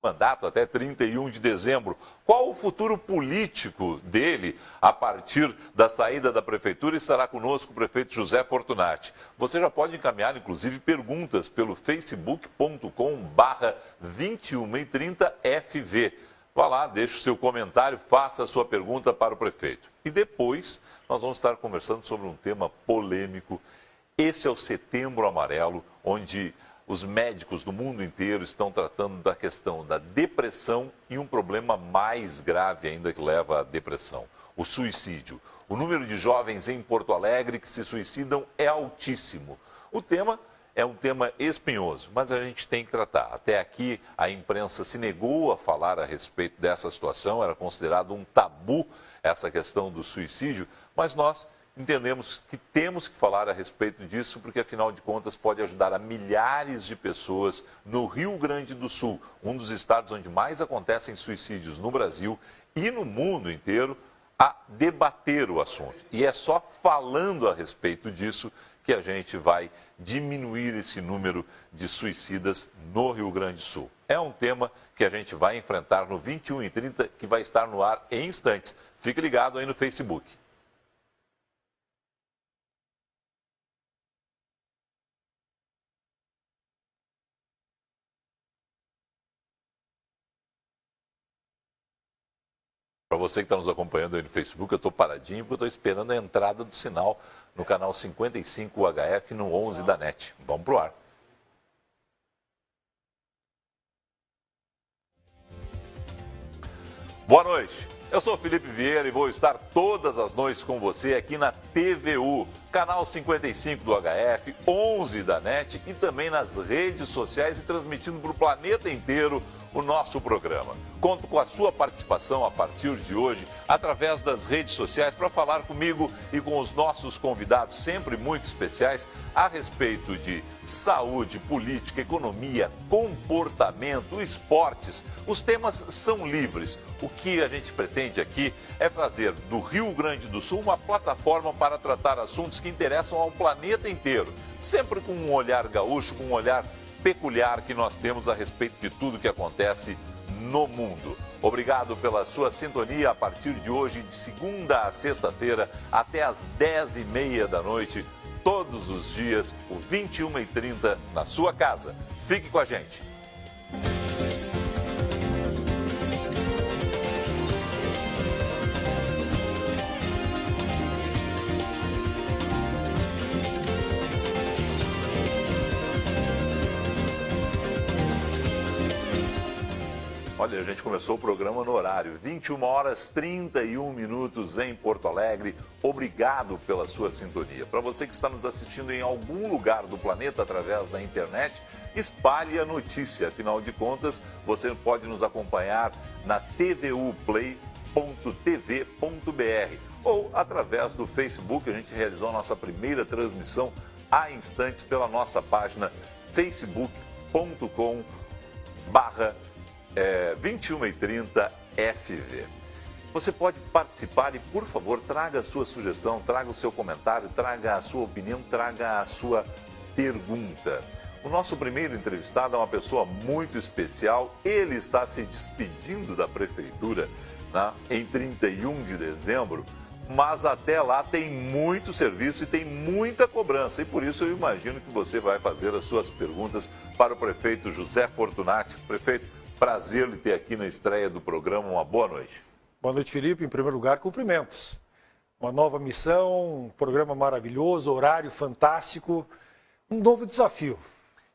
mandato até 31 de dezembro. Qual o futuro político dele a partir da saída da prefeitura? Estará conosco o prefeito José Fortunati. Você já pode encaminhar, inclusive, perguntas pelo facebook.com/2130FV. Vá lá, deixe o seu comentário, faça a sua pergunta para o prefeito. E depois nós vamos estar conversando sobre um tema polêmico. Esse é o Setembro Amarelo, onde os médicos do mundo inteiro estão tratando da questão da depressão e um problema mais grave ainda que leva à depressão, o suicídio. O número de jovens em Porto Alegre que se suicidam é altíssimo. O tema é um tema espinhoso, mas a gente tem que tratar. Até aqui a imprensa se negou a falar a respeito dessa situação, era considerado um tabu essa questão do suicídio, mas nós entendemos que temos que falar a respeito disso, porque afinal de contas pode ajudar a milhares de pessoas no Rio Grande do Sul, um dos estados onde mais acontecem suicídios no Brasil e no mundo inteiro, a debater o assunto. E é só falando a respeito disso que a gente vai diminuir esse número de suicidas no Rio Grande do Sul. É um tema que a gente vai enfrentar no 21h30, que vai estar no ar em instantes. Fique ligado aí no Facebook. Para você que está nos acompanhando aí no Facebook, eu estou paradinho porque eu estou esperando a entrada do sinal no canal 55 UHF no 11 da NET. Vamos pro ar. Boa noite. Eu sou Felipe Vieira e vou estar todas as noites com você aqui na TVU, canal 55 do HF, 11 da NET e também nas redes sociais e transmitindo para o planeta inteiro o nosso programa. Conto com a sua participação a partir de hoje através das redes sociais para falar comigo e com os nossos convidados sempre muito especiais a respeito de saúde, política, economia, comportamento, esportes. Os temas são livres. O que a gente pretende aqui é fazer do Rio Grande do Sul uma plataforma para tratar assuntos que interessam ao planeta inteiro, sempre com um olhar gaúcho, com um olhar peculiar que nós temos a respeito de tudo que acontece no mundo. Obrigado pela sua sintonia a partir de hoje, de segunda a sexta-feira, até às 10h30 da noite, todos os dias, o 21h30, na sua casa. Fique com a gente. Olha, a gente começou o programa no horário, 21h31 em Porto Alegre. Obrigado pela sua sintonia. Para você que está nos assistindo em algum lugar do planeta através da internet, espalhe a notícia. Afinal de contas, você pode nos acompanhar na tvuplay.tv.br ou através do Facebook. A gente realizou a nossa primeira transmissão há instantes pela nossa página facebook.com/21h30FV. Você pode participar e, por favor, traga a sua sugestão, traga o seu comentário, traga a sua opinião, traga a sua pergunta. O nosso primeiro entrevistado é uma pessoa muito especial. Ele está se despedindo da prefeitura, né, em 31 de dezembro, mas até lá tem muito serviço e tem muita cobrança. E por isso eu imagino que você vai fazer as suas perguntas para o prefeito José Fortunati. Prefeito, prazer lhe ter aqui na estreia do programa. Uma boa noite. Boa noite, Felipe. Em primeiro lugar, cumprimentos. Uma nova missão, um programa maravilhoso, horário fantástico, um novo desafio.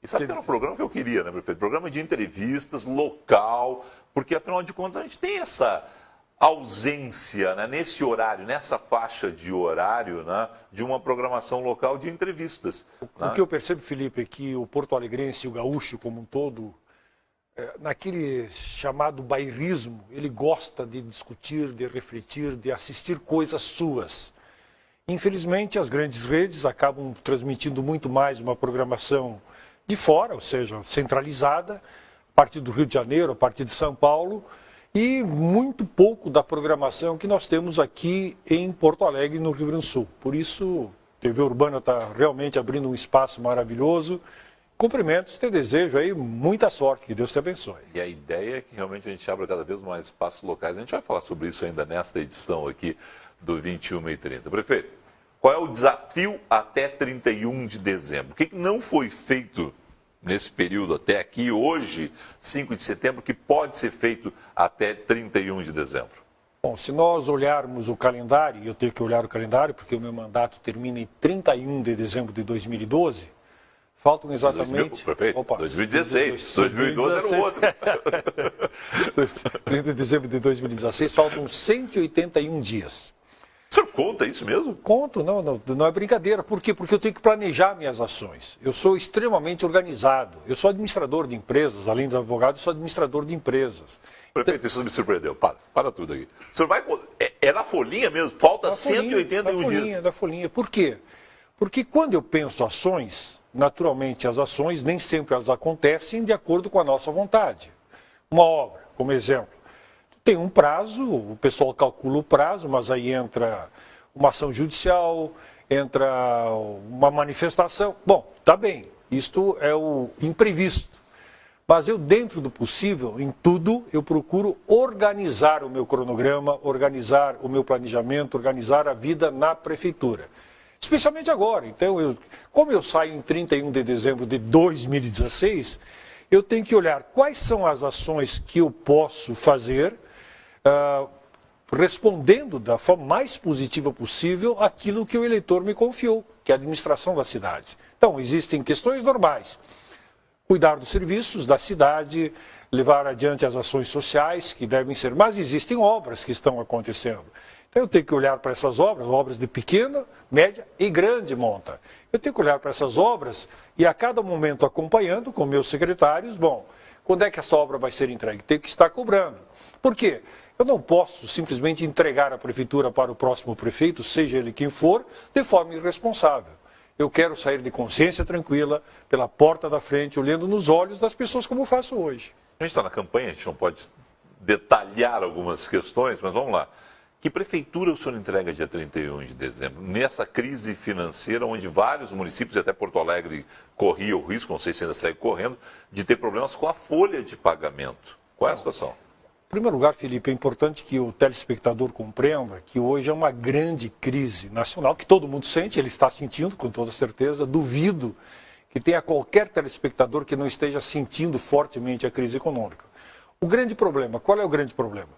E sabe que era um programa que eu queria, né, prefeito? Programa de entrevistas, local, porque afinal de contas a gente tem essa ausência, né, nesse horário, nessa faixa de horário, né, de uma programação local de entrevistas. O que eu percebo, Felipe, é que o porto-alegrense e o gaúcho como um todo, naquele chamado bairrismo, ele gosta de discutir, de refletir, de assistir coisas suas. Infelizmente, as grandes redes acabam transmitindo muito mais uma programação de fora, ou seja, centralizada, a partir do Rio de Janeiro, a partir de São Paulo, e muito pouco da programação que nós temos aqui em Porto Alegre, no Rio Grande do Sul. Por isso, a TV Urbana está realmente abrindo um espaço maravilhoso, cumprimentos, te desejo aí muita sorte, que Deus te abençoe. E a ideia é que realmente a gente abra cada vez mais espaços locais. A gente vai falar sobre isso ainda nesta edição aqui do 21h30. Prefeito, qual é o desafio até 31 de dezembro? O que não foi feito nesse período até aqui, hoje, 5 de setembro, que pode ser feito até 31 de dezembro? Bom, se nós olharmos o calendário, e eu tenho que olhar o calendário porque o meu mandato termina em 31 de dezembro de 2012, faltam exatamente... Prefeito, 2016, 2012 era o outro. 30 de dezembro de 2016, faltam 181 dias. O senhor conta isso mesmo? Conto, não é brincadeira. Por quê? Porque eu tenho que planejar minhas ações. Eu sou extremamente organizado. Eu sou administrador de empresas, além de advogado, eu sou administrador de empresas. Prefeito, isso me surpreendeu. Para tudo aqui. O senhor vai... É na folhinha mesmo? Falta 181 dias. Da folhinha. Por quê? Porque quando eu penso ações, naturalmente as ações nem sempre elas acontecem de acordo com a nossa vontade. Uma obra, como exemplo. Tem um prazo, o pessoal calcula o prazo, mas aí entra uma ação judicial, entra uma manifestação. Bom, tá bem, isto é o imprevisto. Mas eu, dentro do possível, em tudo, eu procuro organizar o meu cronograma, organizar o meu planejamento, organizar a vida na prefeitura. Especialmente agora. Então, como eu saio em 31 de dezembro de 2016, eu tenho que olhar quais são as ações que eu posso fazer, respondendo da forma mais positiva possível aquilo que o eleitor me confiou, que é a administração das cidades. Então, existem questões normais. Cuidar dos serviços da cidade, levar adiante as ações sociais que devem ser, mas existem obras que estão acontecendo. Então eu tenho que olhar para essas obras de pequena, média e grande monta. Eu tenho que olhar para essas obras e a cada momento acompanhando com meus secretários, bom, quando é que essa obra vai ser entregue? Tem que estar cobrando. Por quê? Eu não posso simplesmente entregar a prefeitura para o próximo prefeito, seja ele quem for, de forma irresponsável. Eu quero sair de consciência tranquila, pela porta da frente, olhando nos olhos das pessoas como faço hoje. A gente está na campanha, a gente não pode detalhar algumas questões, mas vamos lá. Que prefeitura o senhor entrega dia 31 de dezembro? Nessa crise financeira, onde vários municípios, e até Porto Alegre, corriam o risco, não sei se ainda segue correndo, de ter problemas com a folha de pagamento. Qual é a situação? Em primeiro lugar, Felipe, é importante que o telespectador compreenda que hoje é uma grande crise nacional, que todo mundo sente, ele está sentindo com toda certeza. Duvido que tenha qualquer telespectador que não esteja sentindo fortemente a crise econômica. O grande problema, qual é o grande problema?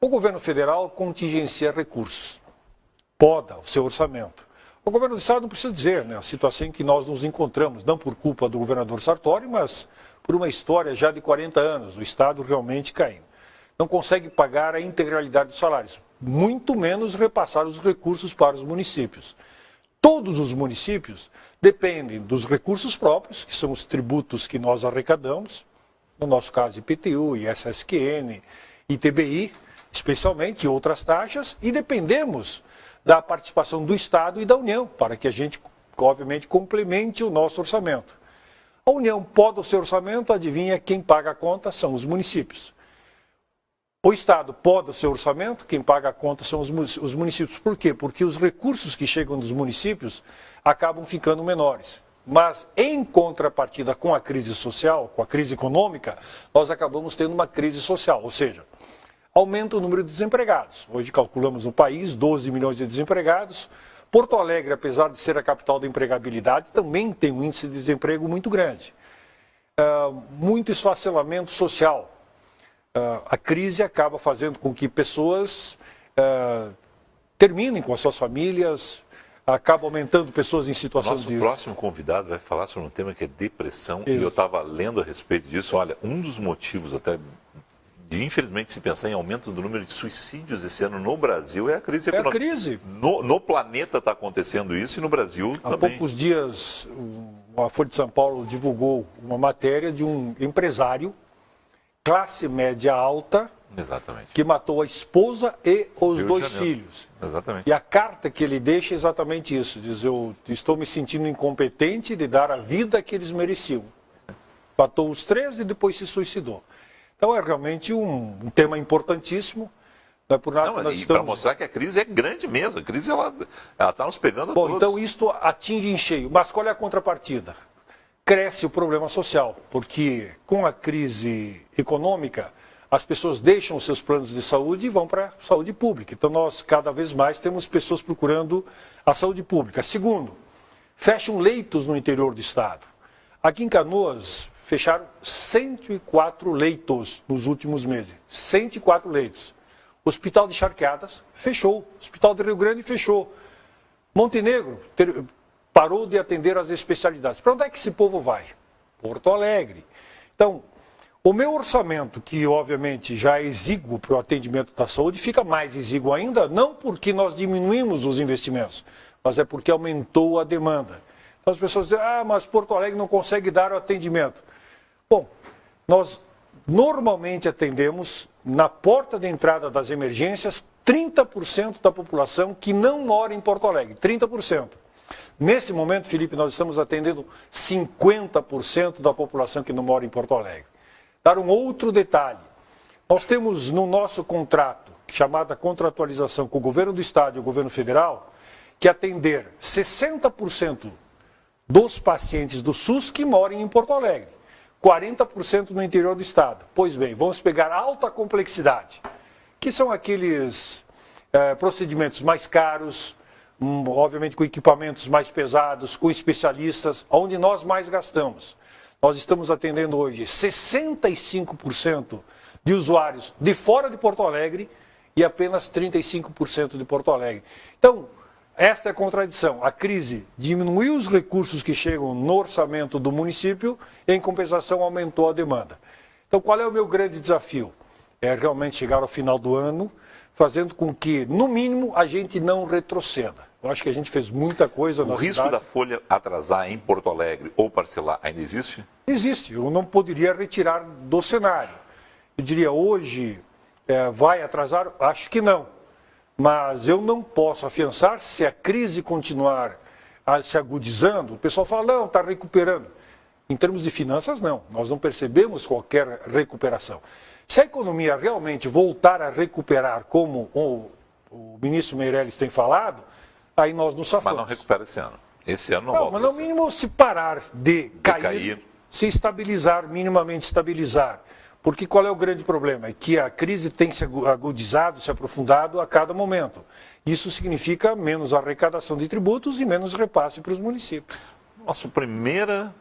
O governo federal contingencia recursos, poda o seu orçamento. O governo do estado não precisa dizer, né, a situação em que nós nos encontramos, não por culpa do governador Sartori, mas por uma história já de 40 anos, o estado realmente caindo. Não consegue pagar a integralidade dos salários, muito menos repassar os recursos para os municípios. Todos os municípios dependem dos recursos próprios, que são os tributos que nós arrecadamos, no nosso caso IPTU, ISSQN, ITBI, especialmente, e outras taxas, e dependemos da participação do Estado e da União, para que a gente, obviamente, complemente o nosso orçamento. A União poda o seu orçamento, adivinha quem paga a conta são os municípios. O Estado poda o seu orçamento, quem paga a conta são os municípios. Por quê? Porque os recursos que chegam dos municípios acabam ficando menores. Mas, em contrapartida com a crise social, com a crise econômica, nós acabamos tendo uma crise social. Ou seja, aumenta o número de desempregados. Hoje calculamos no país 12 milhões de desempregados. Porto Alegre, apesar de ser a capital da empregabilidade, também tem um índice de desemprego muito grande. Muito esfacelamento social. A crise acaba fazendo com que pessoas terminem com as suas famílias, acaba aumentando pessoas em situação de... Nosso próximo convidado vai falar sobre um tema que é depressão, e eu estava lendo a respeito disso. Olha, um dos motivos até de, infelizmente, se pensar em aumento do número de suicídios esse ano no Brasil é a crise econômica. É a crise. No planeta está acontecendo isso e no Brasil também. Há poucos dias, a Folha de São Paulo divulgou uma matéria de um empresário classe média alta, exatamente, que matou a esposa e os dois filhos. Exatamente. E a carta que ele deixa é exatamente isso, diz: eu estou me sentindo incompetente de dar a vida que eles mereciam. Matou os 3 e depois se suicidou. Então é realmente um tema importantíssimo. Não é por nada. Não, e para mostrar que a crise é grande mesmo, a crise ela está nos pegando a todos. Então isto atinge em cheio. Mas qual é a contrapartida? cresce o problema social, porque com a crise econômica, as pessoas deixam os seus planos de saúde e vão para a saúde pública. Então, nós cada vez mais temos pessoas procurando a saúde pública. Segundo, fecham leitos no interior do estado. Aqui em Canoas, fecharam 104 leitos nos últimos meses. 104 leitos. O Hospital de Charqueadas fechou. O Hospital de Rio Grande fechou. Montenegro parou de atender as especialidades. Para onde é que esse povo vai? Porto Alegre. Então, o meu orçamento, que obviamente já é exíguo para o atendimento da saúde, fica mais exíguo ainda, não porque nós diminuímos os investimentos, mas é porque aumentou a demanda. Então as pessoas dizem, mas Porto Alegre não consegue dar o atendimento. Bom, nós normalmente atendemos na porta de entrada das emergências 30% da população que não mora em Porto Alegre, 30%. Nesse momento, Felipe, nós estamos atendendo 50% da população que não mora em Porto Alegre. Dar um outro detalhe, nós temos no nosso contrato, chamada contratualização com o governo do estado e o governo federal, que atender 60% dos pacientes do SUS que moram em Porto Alegre, 40% no interior do estado. Pois bem, vamos pegar alta complexidade, que são aqueles procedimentos mais caros, obviamente com equipamentos mais pesados, com especialistas, onde nós mais gastamos. Nós estamos atendendo hoje 65% de usuários de fora de Porto Alegre e apenas 35% de Porto Alegre. Então, esta é a contradição. A crise diminuiu os recursos que chegam no orçamento do município e, em compensação, aumentou a demanda. Então, qual é o meu grande desafio? É realmente chegar ao final do ano fazendo com que, no mínimo, a gente não retroceda. Eu acho que a gente fez muita coisa na cidade. O risco da folha atrasar em Porto Alegre ou parcelar ainda existe? Existe. Eu não poderia retirar do cenário. Eu diria, hoje vai atrasar? Acho que não. Mas eu não posso afiançar se a crise continuar se agudizando. O pessoal fala, não, está recuperando. Em termos de finanças, não. Nós não percebemos qualquer recuperação. Se a economia realmente voltar a recuperar, como o ministro Meirelles tem falado, aí nós nos safamos. Mas não recupera esse ano. Esse ano não volta. Mas no mínimo se parar de cair, se estabilizar, minimamente estabilizar. Porque qual é o grande problema? É que a crise tem se agudizado, se aprofundado a cada momento. Isso significa menos arrecadação de tributos e menos repasse para os municípios. Nossa primeira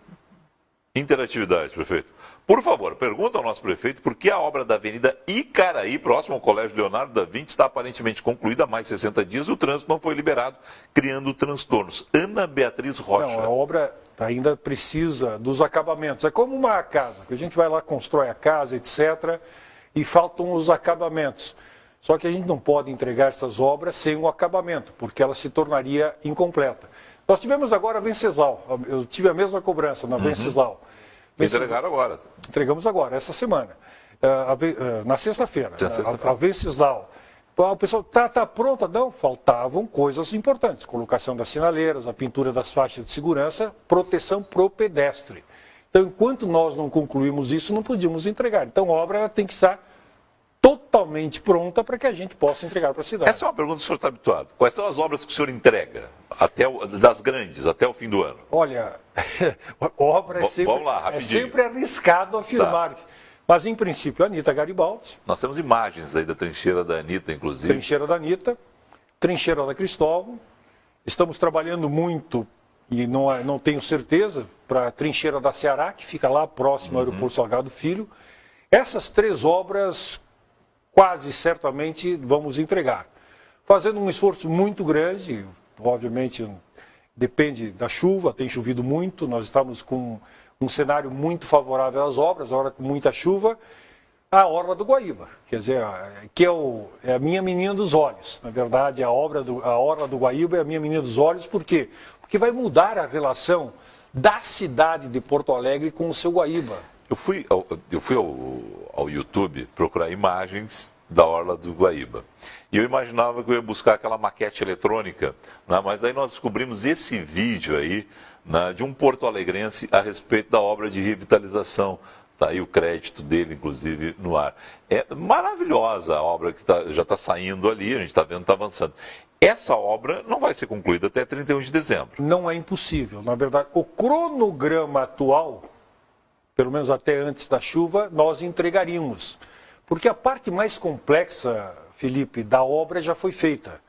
interatividade, prefeito. Por favor, pergunta ao nosso prefeito por que a obra da Avenida Icaraí, próximo ao Colégio Leonardo da Vinci, está aparentemente concluída há mais de 60 dias e o trânsito não foi liberado, criando transtornos. Ana Beatriz Rocha. Não, a obra ainda precisa dos acabamentos. É como uma casa, que a gente vai lá, constrói a casa, etc., e faltam os acabamentos. Só que a gente não pode entregar essas obras sem o acabamento, porque ela se tornaria incompleta. Nós tivemos agora a Venceslau, eu tive a mesma cobrança na Venceslau. Entregaram agora. Entregamos agora, essa semana, na sexta-feira, a Venceslau. O pessoal, está pronta? Não, faltavam coisas importantes. Colocação das sinaleiras, a pintura das faixas de segurança, proteção pro pedestre. Então, enquanto nós não concluímos isso, não podíamos entregar. Então, a obra tem que estar totalmente pronta para que a gente possa entregar para a cidade. Essa é uma pergunta que o senhor está habituado. Quais são as obras que o senhor entrega, das grandes, até o fim do ano? Olha, obra é sempre arriscado afirmar. Tá. Mas, em princípio, a Anitta Garibaldi. Nós temos imagens aí da trincheira da Anitta, inclusive. Trincheira da Anitta, trincheira da Cristóvão. Estamos trabalhando muito, e não tenho certeza, para a trincheira da Ceará, que fica lá próximo ao aeroporto Salgado Filho. Essas três obras, quase certamente, vamos entregar. Fazendo um esforço muito grande, obviamente depende da chuva, tem chovido muito, nós estamos com um cenário muito favorável às obras, agora com muita chuva, a Orla do Guaíba, quer dizer, que é a minha menina dos olhos. Na verdade, a Orla do Guaíba é a minha menina dos olhos, por quê? Porque vai mudar a relação da cidade de Porto Alegre com o seu Guaíba. Eu fui ao YouTube procurar imagens da Orla do Guaíba. E eu imaginava que eu ia buscar aquela maquete eletrônica, né? Mas aí nós descobrimos esse vídeo aí, né, de um porto-alegrense a respeito da obra de revitalização Está aí o crédito dele, inclusive, no ar. É maravilhosa a obra que já está saindo ali, a gente está vendo, está avançando. Essa obra não vai ser concluída até 31 de dezembro. Não é impossível. Na verdade, o cronograma atual, pelo menos até antes da chuva, nós entregaríamos. Porque a parte mais complexa, Felipe, da obra já foi feita,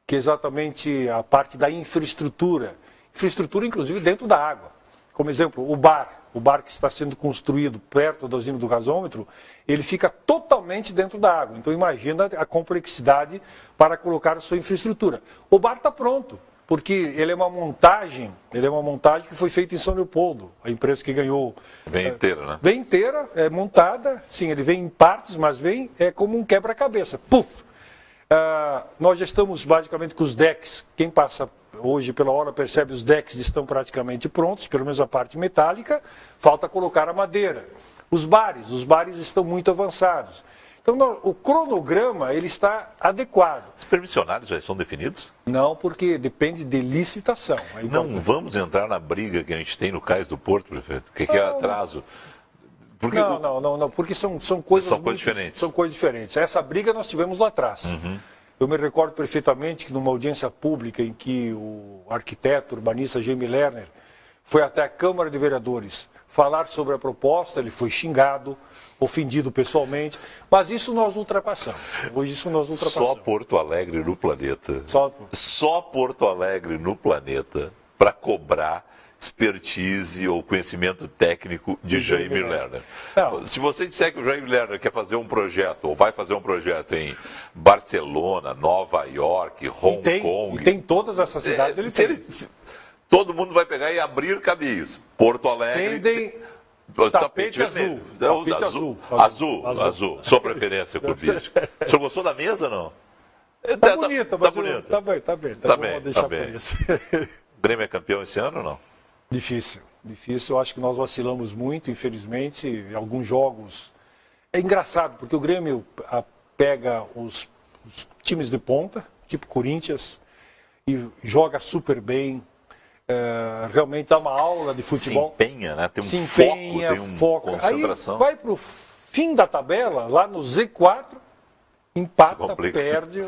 que é exatamente a parte da infraestrutura. Infraestrutura, inclusive, dentro da água. Como exemplo, o bar que está sendo construído perto da usina do gasômetro, ele fica totalmente dentro da água. Então imagina a complexidade para colocar a sua infraestrutura. O bar está pronto, porque ele é uma montagem que foi feita em São Leopoldo, a empresa que ganhou. Vem inteira, né? Vem inteira, é montada, sim, ele vem em partes, mas vem como um quebra-cabeça. Puf! Nós já estamos basicamente com os decks, quem passa hoje pela hora percebe, os decks estão praticamente prontos, pelo menos a parte metálica, falta colocar a madeira. Os bares estão muito avançados. Então o cronograma ele está adequado. Os permissionários já estão definidos? Não, porque depende de licitação. Não vamos entrar na briga que a gente tem no Cais do Porto, prefeito, que é atraso. Porque não, porque são coisas diferentes. São coisas diferentes. Essa briga nós tivemos lá atrás. Uhum. Eu me recordo perfeitamente que numa audiência pública em que o arquiteto urbanista Jaime Lerner foi até a Câmara de Vereadores falar sobre a proposta, ele foi xingado, ofendido pessoalmente, mas isso nós ultrapassamos. Hoje isso nós ultrapassamos. Só Porto Alegre no planeta. Só Porto Alegre no planeta para cobrar expertise ou conhecimento técnico de Jaime Lerner. Se você disser que o Jaime Lerner quer fazer um projeto, ou vai fazer um projeto em Barcelona, Nova York, Hong Kong... E tem todas essas cidades, ele tem. Todo mundo vai pegar e abrir caminhos. Porto Alegre... Tapete azul. Azul. Sua preferência clubística. O senhor gostou da mesa, não? Tá bonita, mas bonito. Tá bem. Vamos deixar por isso. O Grêmio é campeão esse ano ou não? Difícil. Eu acho que nós vacilamos muito, infelizmente, em alguns jogos. É engraçado, porque o Grêmio pega os times de ponta, tipo Corinthians, e joga super bem. Realmente dá uma aula de futebol. Se empenha, né? Tem um foco, tem uma concentração. Aí vai para o fim da tabela, lá no Z4, empata, perde.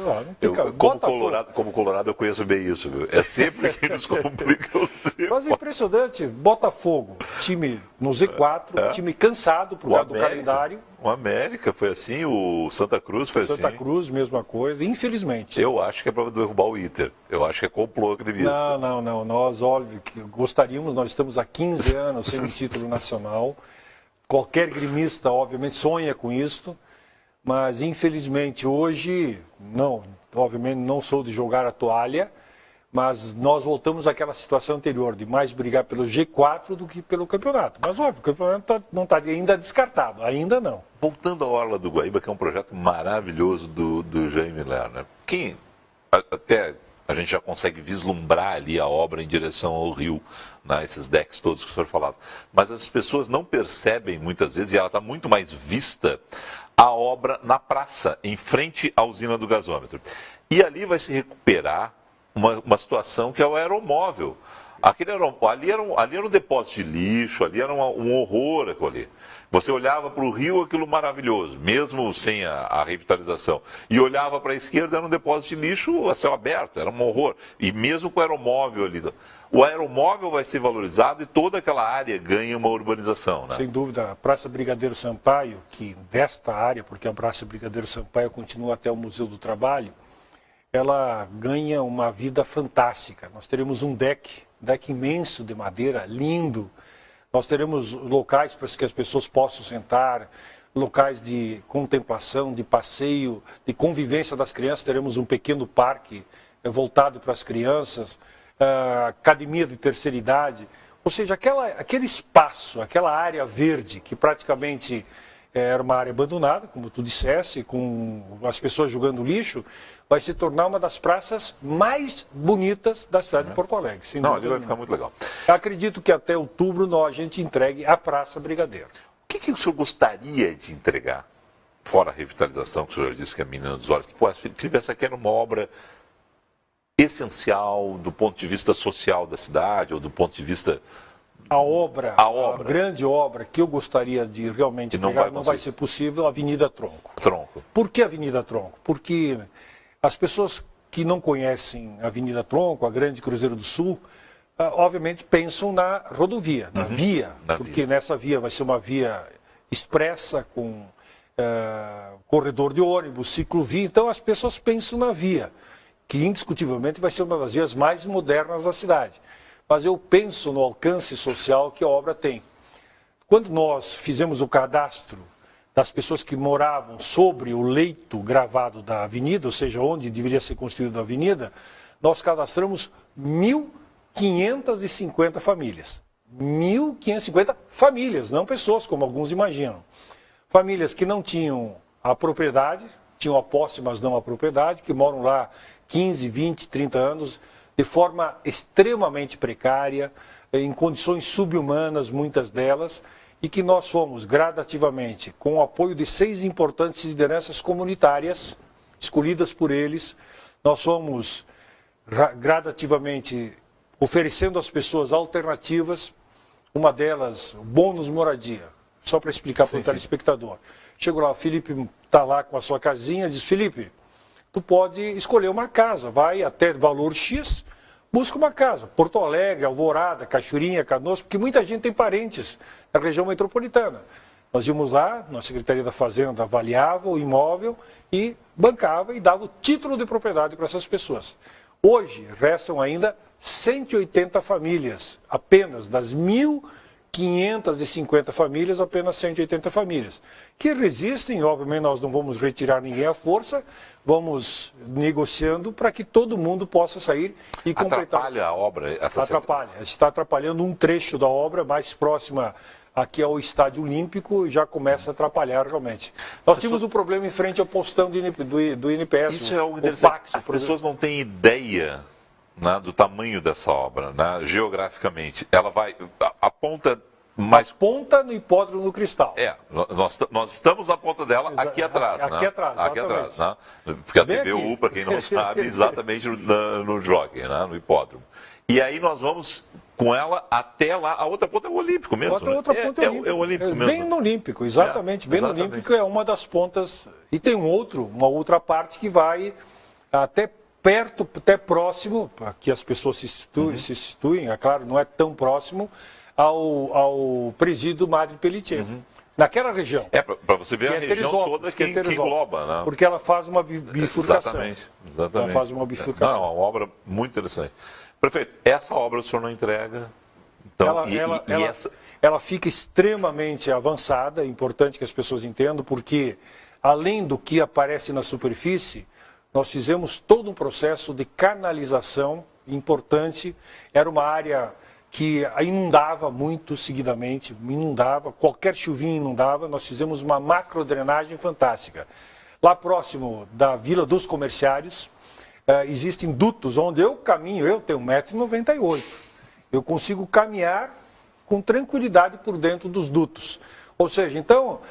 Como Colorado, eu conheço bem isso, viu? É sempre que nos complica o Z4. Mas é impressionante. Botafogo, time no Z4, time cansado por causa do calendário. O América foi assim, o Santa Cruz foi assim. Santa Cruz, mesma coisa, infelizmente. Eu acho que é para derrubar o Inter. Eu acho que é complô gremista. Não. Nós, óbvio, que gostaríamos, nós estamos há 15 anos sem um título nacional. Qualquer gremista, obviamente, sonha com isso. Mas, infelizmente, hoje, obviamente não sou de jogar a toalha, mas nós voltamos àquela situação anterior, de mais brigar pelo G4 do que pelo campeonato. Mas, óbvio, o campeonato não está ainda descartado, ainda não. Voltando à Orla do Guaíba, que é um projeto maravilhoso do Jaime Lerner, até a gente já consegue vislumbrar ali a obra em direção ao rio, né, esses decks todos que o senhor falava. Mas as pessoas não percebem muitas vezes, e ela está muito mais vista, a obra na praça, em frente à usina do gasômetro. E ali vai se recuperar uma situação que é o aeromóvel. Ali era um depósito de lixo, ali era um horror aquilo ali. Você olhava para o rio, aquilo maravilhoso, mesmo sem a revitalização. E olhava para a esquerda, era um depósito de lixo a céu aberto, era um horror. E mesmo com o aeromóvel ali. O aeromóvel vai ser valorizado e toda aquela área ganha uma urbanização, né? Sem dúvida. A Praça Brigadeiro Sampaio, que desta área, porque a Praça Brigadeiro Sampaio continua até o Museu do Trabalho, ela ganha uma vida fantástica. Nós teremos um deck imenso de madeira, lindo. Nós teremos locais para que as pessoas possam sentar, locais de contemplação, de passeio, de convivência das crianças. Teremos um pequeno parque voltado para as crianças, academia de terceira idade. Ou seja, aquele espaço, aquela área verde que praticamente era uma área abandonada, como tu dissesse, com as pessoas jogando lixo, vai se tornar uma das praças mais bonitas da cidade de Porto Alegre. Ali vai ficar muito legal. Acredito que até outubro a gente entregue a Praça Brigadeiro. O que o senhor gostaria de entregar? Fora a revitalização, que o senhor disse que é a menina dos olhos. Pô, Felipe, essa aqui era uma obra essencial do ponto de vista social da cidade, ou do ponto de vista A grande obra que eu gostaria de realmente pegar, não vai ser possível, a Avenida Tronco. Por que Avenida Tronco? Porque as pessoas que não conhecem a Avenida Tronco, a Grande Cruzeiro do Sul, obviamente pensam na rodovia, na via, porque nessa via vai ser uma via expressa com corredor de ônibus, ciclovia, então as pessoas pensam na via, que indiscutivelmente vai ser uma das vias mais modernas da cidade. Mas eu penso no alcance social que a obra tem. Quando nós fizemos o cadastro das pessoas que moravam sobre o leito gravado da avenida, ou seja, onde deveria ser construída a avenida, nós cadastramos 1.550 famílias. 1.550 famílias, não pessoas, como alguns imaginam. Famílias que não tinham a propriedade, tinham a posse, mas não a propriedade, que moram lá 15, 20, 30 anos, de forma extremamente precária, em condições subhumanas, muitas delas, e que nós fomos gradativamente, com o apoio de 6 importantes lideranças comunitárias, escolhidas por eles, nós fomos gradativamente oferecendo às pessoas alternativas, uma delas, bônus moradia, só para explicar para o telespectador. Chego lá, o Felipe está lá com a sua casinha, diz, Felipe, tu pode escolher uma casa, vai até valor X, busca uma casa. Porto Alegre, Alvorada, Cachoeirinha, Canoas, porque muita gente tem parentes na região metropolitana. Nós íamos lá, na Secretaria da Fazenda avaliava o imóvel e bancava e dava o título de propriedade para essas pessoas. Hoje, restam ainda 180 famílias, apenas das 1.550 famílias, apenas 180 famílias, que resistem, obviamente nós não vamos retirar ninguém à força, vamos negociando para que todo mundo possa sair e completar. Atrapalha a obra? Atrapalha, está atrapalhando um trecho da obra mais próxima aqui ao Estádio Olímpico, já começa a atrapalhar realmente. Nós tínhamos um problema em frente ao postão do INPS. Isso é algo interessante. As pessoas não têm ideia, né, do tamanho dessa obra, né, geograficamente. Ela vai, a ponta mais... A ponta no Hipódromo do Cristal. Nós estamos na ponta dela aqui atrás. Aqui atrás, aqui atrás, né? Porque a TVU, para quem não sabe, exatamente no jockey, né, no hipódromo. E aí nós vamos com ela até lá, a outra ponta é o Olímpico mesmo. A outra ponta é o Olímpico mesmo. Bem no Olímpico, exatamente. Bem no Olímpico é uma das pontas. E tem uma outra parte que vai até perto, até próximo, para que as pessoas se situem, é claro, não é tão próximo, ao presídio Madre Pelletier. Naquela região. Para você ver a região toda que engloba, né? Porque ela faz uma bifurcação. Exatamente. Ela faz uma bifurcação. Não, é uma obra muito interessante. Prefeito, essa obra o senhor não entrega? Então, ela fica extremamente avançada, é importante que as pessoas entendam, porque além do que aparece na superfície, nós fizemos todo um processo de canalização importante. Era uma área que inundava muito seguidamente, qualquer chuvinha inundava. Nós fizemos uma macrodrenagem fantástica. Lá próximo da Vila dos Comerciários, existem dutos onde eu caminho, eu tenho 1,98 m. Eu consigo caminhar com tranquilidade por dentro dos dutos. Ou seja, então,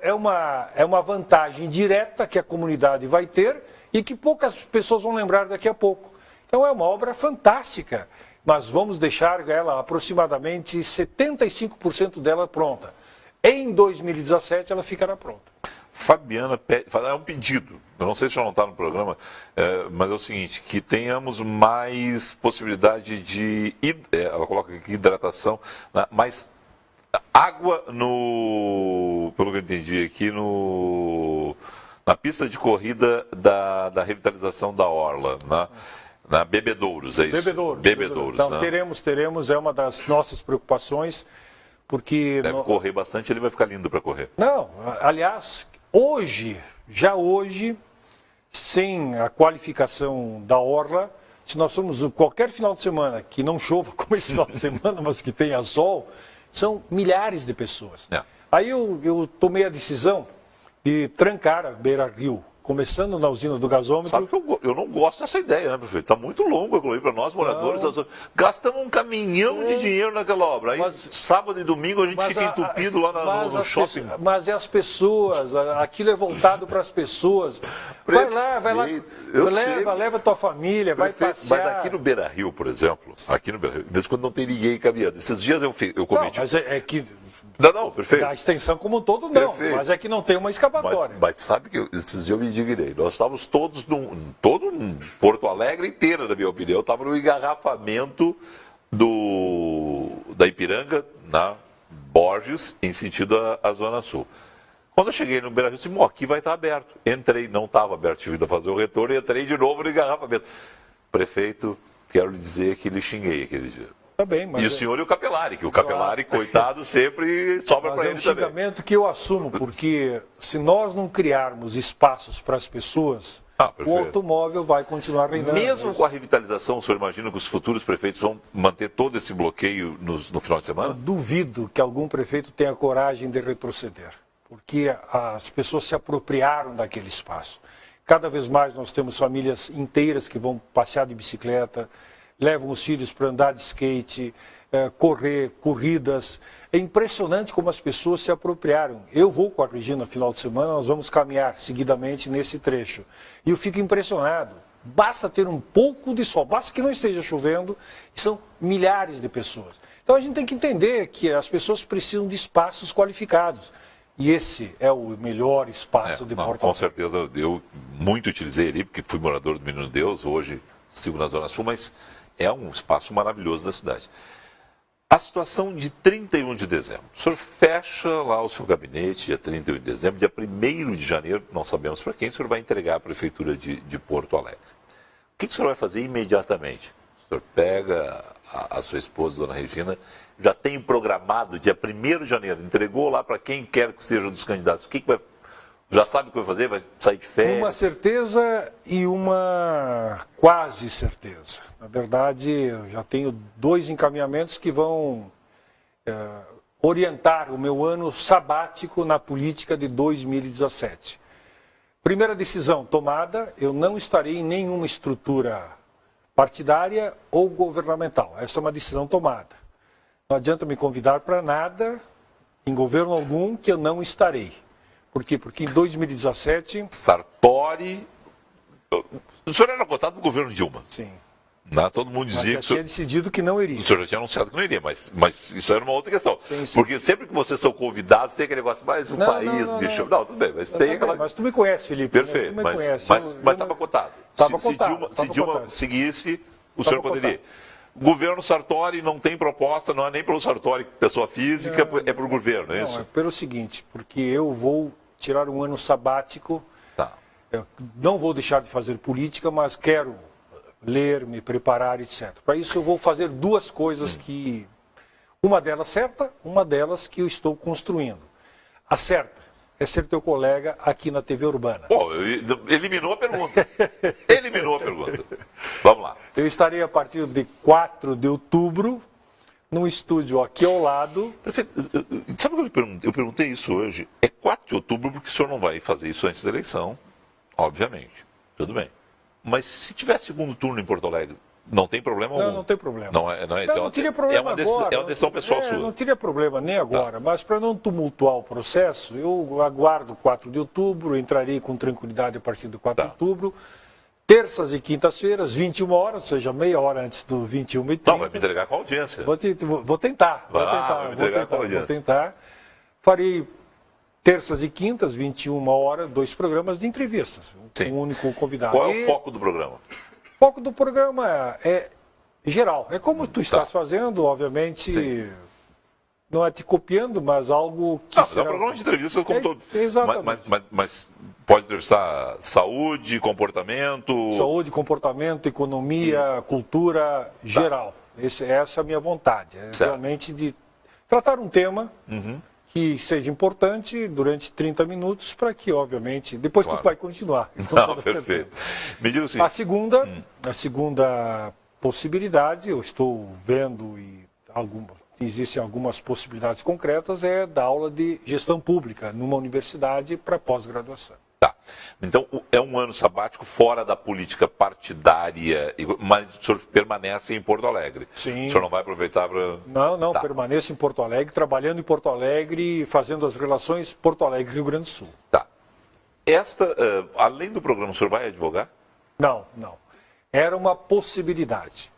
é uma vantagem direta que a comunidade vai ter e que poucas pessoas vão lembrar daqui a pouco. Então, é uma obra fantástica, mas vamos deixar ela aproximadamente 75% dela pronta. Em 2017, ela ficará pronta. Fabiana é um pedido, eu não sei se já não está no programa, mas é o seguinte, que tenhamos mais possibilidade de, ela coloca aqui hidratação, mais água pelo que eu entendi aqui, na pista de corrida da revitalização da Orla, na Bebedouros, é isso? Bebedouros. Então, teremos, é uma das nossas preocupações, porque... Deve correr bastante, ele vai ficar lindo para correr. Não, aliás, já hoje, sem a qualificação da Orla, se nós formos qualquer final de semana que não chova como esse final de semana, mas que tenha sol, são milhares de pessoas. Aí eu tomei a decisão de trancar a Beira-Rio, começando na usina do gasômetro. Sabe que eu não gosto dessa ideia, né, prefeito? Está muito longo aquilo aí para nós, moradores. Gastamos um caminhão de dinheiro naquela obra. Aí, sábado e domingo, a gente fica entupido lá no shopping. Mas é as pessoas, aquilo é voltado para as pessoas. Vai lá, leva tua família, vai passear. Mas aqui no Beira-Rio, por exemplo, de vez em quando não tem ninguém caminhando. Esses dias eu cometi... Não, mas é que... Não, perfeito. A extensão como um todo, não. Perfeito. Mas é que não tem uma escapatória. Mas sabe que esses dias eu me indignei. Nós estávamos todos, todo Porto Alegre inteira, na minha opinião, estava no engarrafamento da Ipiranga, na Borges, em sentido à Zona Sul. Quando eu cheguei no Beira-Rio, eu disse, aqui vai estar aberto. Entrei, não estava aberto, tive a fazer o retorno e entrei de novo no engarrafamento. Prefeito, quero lhe dizer que lhe xinguei aquele dia. Tá bem, mas e o senhor e o Capelari, que o Capelari, coitado, sempre sobra para ele também. É um xingamento que eu assumo, porque se nós não criarmos espaços para as pessoas, o automóvel vai continuar reinando. Mesmo com a revitalização, o senhor imagina que os futuros prefeitos vão manter todo esse bloqueio no final de semana? Eu duvido que algum prefeito tenha coragem de retroceder, porque as pessoas se apropriaram daquele espaço. Cada vez mais nós temos famílias inteiras que vão passear de bicicleta, levam os filhos para andar de skate, correr, corridas. É impressionante como as pessoas se apropriaram. Eu vou com a Regina no final de semana, nós vamos caminhar seguidamente nesse trecho. E eu fico impressionado. Basta ter um pouco de sol, basta que não esteja chovendo, e são milhares de pessoas. Então a gente tem que entender que as pessoas precisam de espaços qualificados. E esse é o melhor espaço de Porto Alegre. Com certeza, eu muito utilizei ali, porque fui morador do Menino Deus, hoje sigo na Zona Sul, mas é um espaço maravilhoso da cidade. A situação de 31 de dezembro. O senhor fecha lá o seu gabinete, dia 31 de dezembro, dia 1º de janeiro, não sabemos para quem, o senhor vai entregar à Prefeitura de Porto Alegre. O que o senhor vai fazer imediatamente? O senhor pega a sua esposa, dona Regina, já tem programado dia 1º de janeiro, entregou lá para quem quer que seja dos candidatos. O que vai Já sabe o que vai fazer? Vai sair de férias? Uma certeza e uma quase certeza. Na verdade, eu já tenho 2 encaminhamentos que vão orientar o meu ano sabático na política de 2017. Primeira decisão tomada, eu não estarei em nenhuma estrutura partidária ou governamental. Essa é uma decisão tomada. Não adianta me convidar para nada, em governo algum, que eu não estarei. Por quê? Porque em 2017... Sartori... O senhor era cotado no governo Dilma. Sim. Não, todo mundo dizia que... tinha decidido que não iria. O senhor já tinha anunciado que não iria, mas isso era uma outra questão. Sim, sim. Porque sempre que vocês são convidados, tem aquele negócio, mas o país, bicho... Não, tudo bem, mas tem aquela... Mas tu me conhece, Felipe. Perfeito, mas estava cotado. Se Dilma seguisse, o senhor poderia ir. Governo Sartori não tem proposta, não é nem pelo Sartori, pessoa física, é para o governo, é isso? Não, é pelo seguinte, porque eu vou tirar um ano sabático, eu não vou deixar de fazer política, mas quero ler, me preparar, etc. Para isso eu vou fazer 2 coisas que... Uma delas certa, uma delas que eu estou construindo. A certa é ser teu colega aqui na TV Urbana. Bom, eliminou a pergunta. Eliminou a pergunta. Vamos lá. Eu estarei a partir de 4 de outubro, num estúdio aqui ao lado. Prefeito, sabe o que eu perguntei isso hoje? É 4 de outubro porque o senhor não vai fazer isso antes da eleição, obviamente. Tudo bem. Mas se tiver segundo turno em Porto Alegre, não tem problema algum? Não tem problema. Não teria problema agora. É uma decisão pessoal sua. Não teria problema nem agora, mas para não tumultuar o processo, eu aguardo 4 de outubro, entrarei com tranquilidade a partir do 4 de outubro. Terças e quintas-feiras, 21 horas, ou seja, meia hora antes do 21h30. Não, vai me entregar com a audiência. Vou tentar. Vou tentar. Farei terças e quintas, 21 horas, 2 programas de entrevistas. Sim. Um único convidado. Qual é o foco do programa? O foco do programa é geral. É como tu estás fazendo, obviamente... Sim. Não é te copiando, mas algo que será... É um programa de entrevistas como todo. Exatamente. Mas pode entrevistar saúde, comportamento... Saúde, comportamento, economia, cultura, geral. Essa é a minha vontade. Realmente de tratar um tema que seja importante durante 30 minutos para que, obviamente... Depois tu vai continuar. Não, perfeito. Me diga o seguinte... A segunda possibilidade, eu estou vendo existem algumas possibilidades concretas, é dar aula de gestão pública numa universidade para pós-graduação. Tá. Então, é um ano sabático fora da política partidária, mas o senhor permanece em Porto Alegre. Sim. O senhor não vai aproveitar para... Não, permaneço em Porto Alegre, trabalhando em Porto Alegre, fazendo as relações Porto Alegre-Rio Grande do Sul. Tá. Além do programa, o senhor vai advogar? Não. Era uma possibilidade.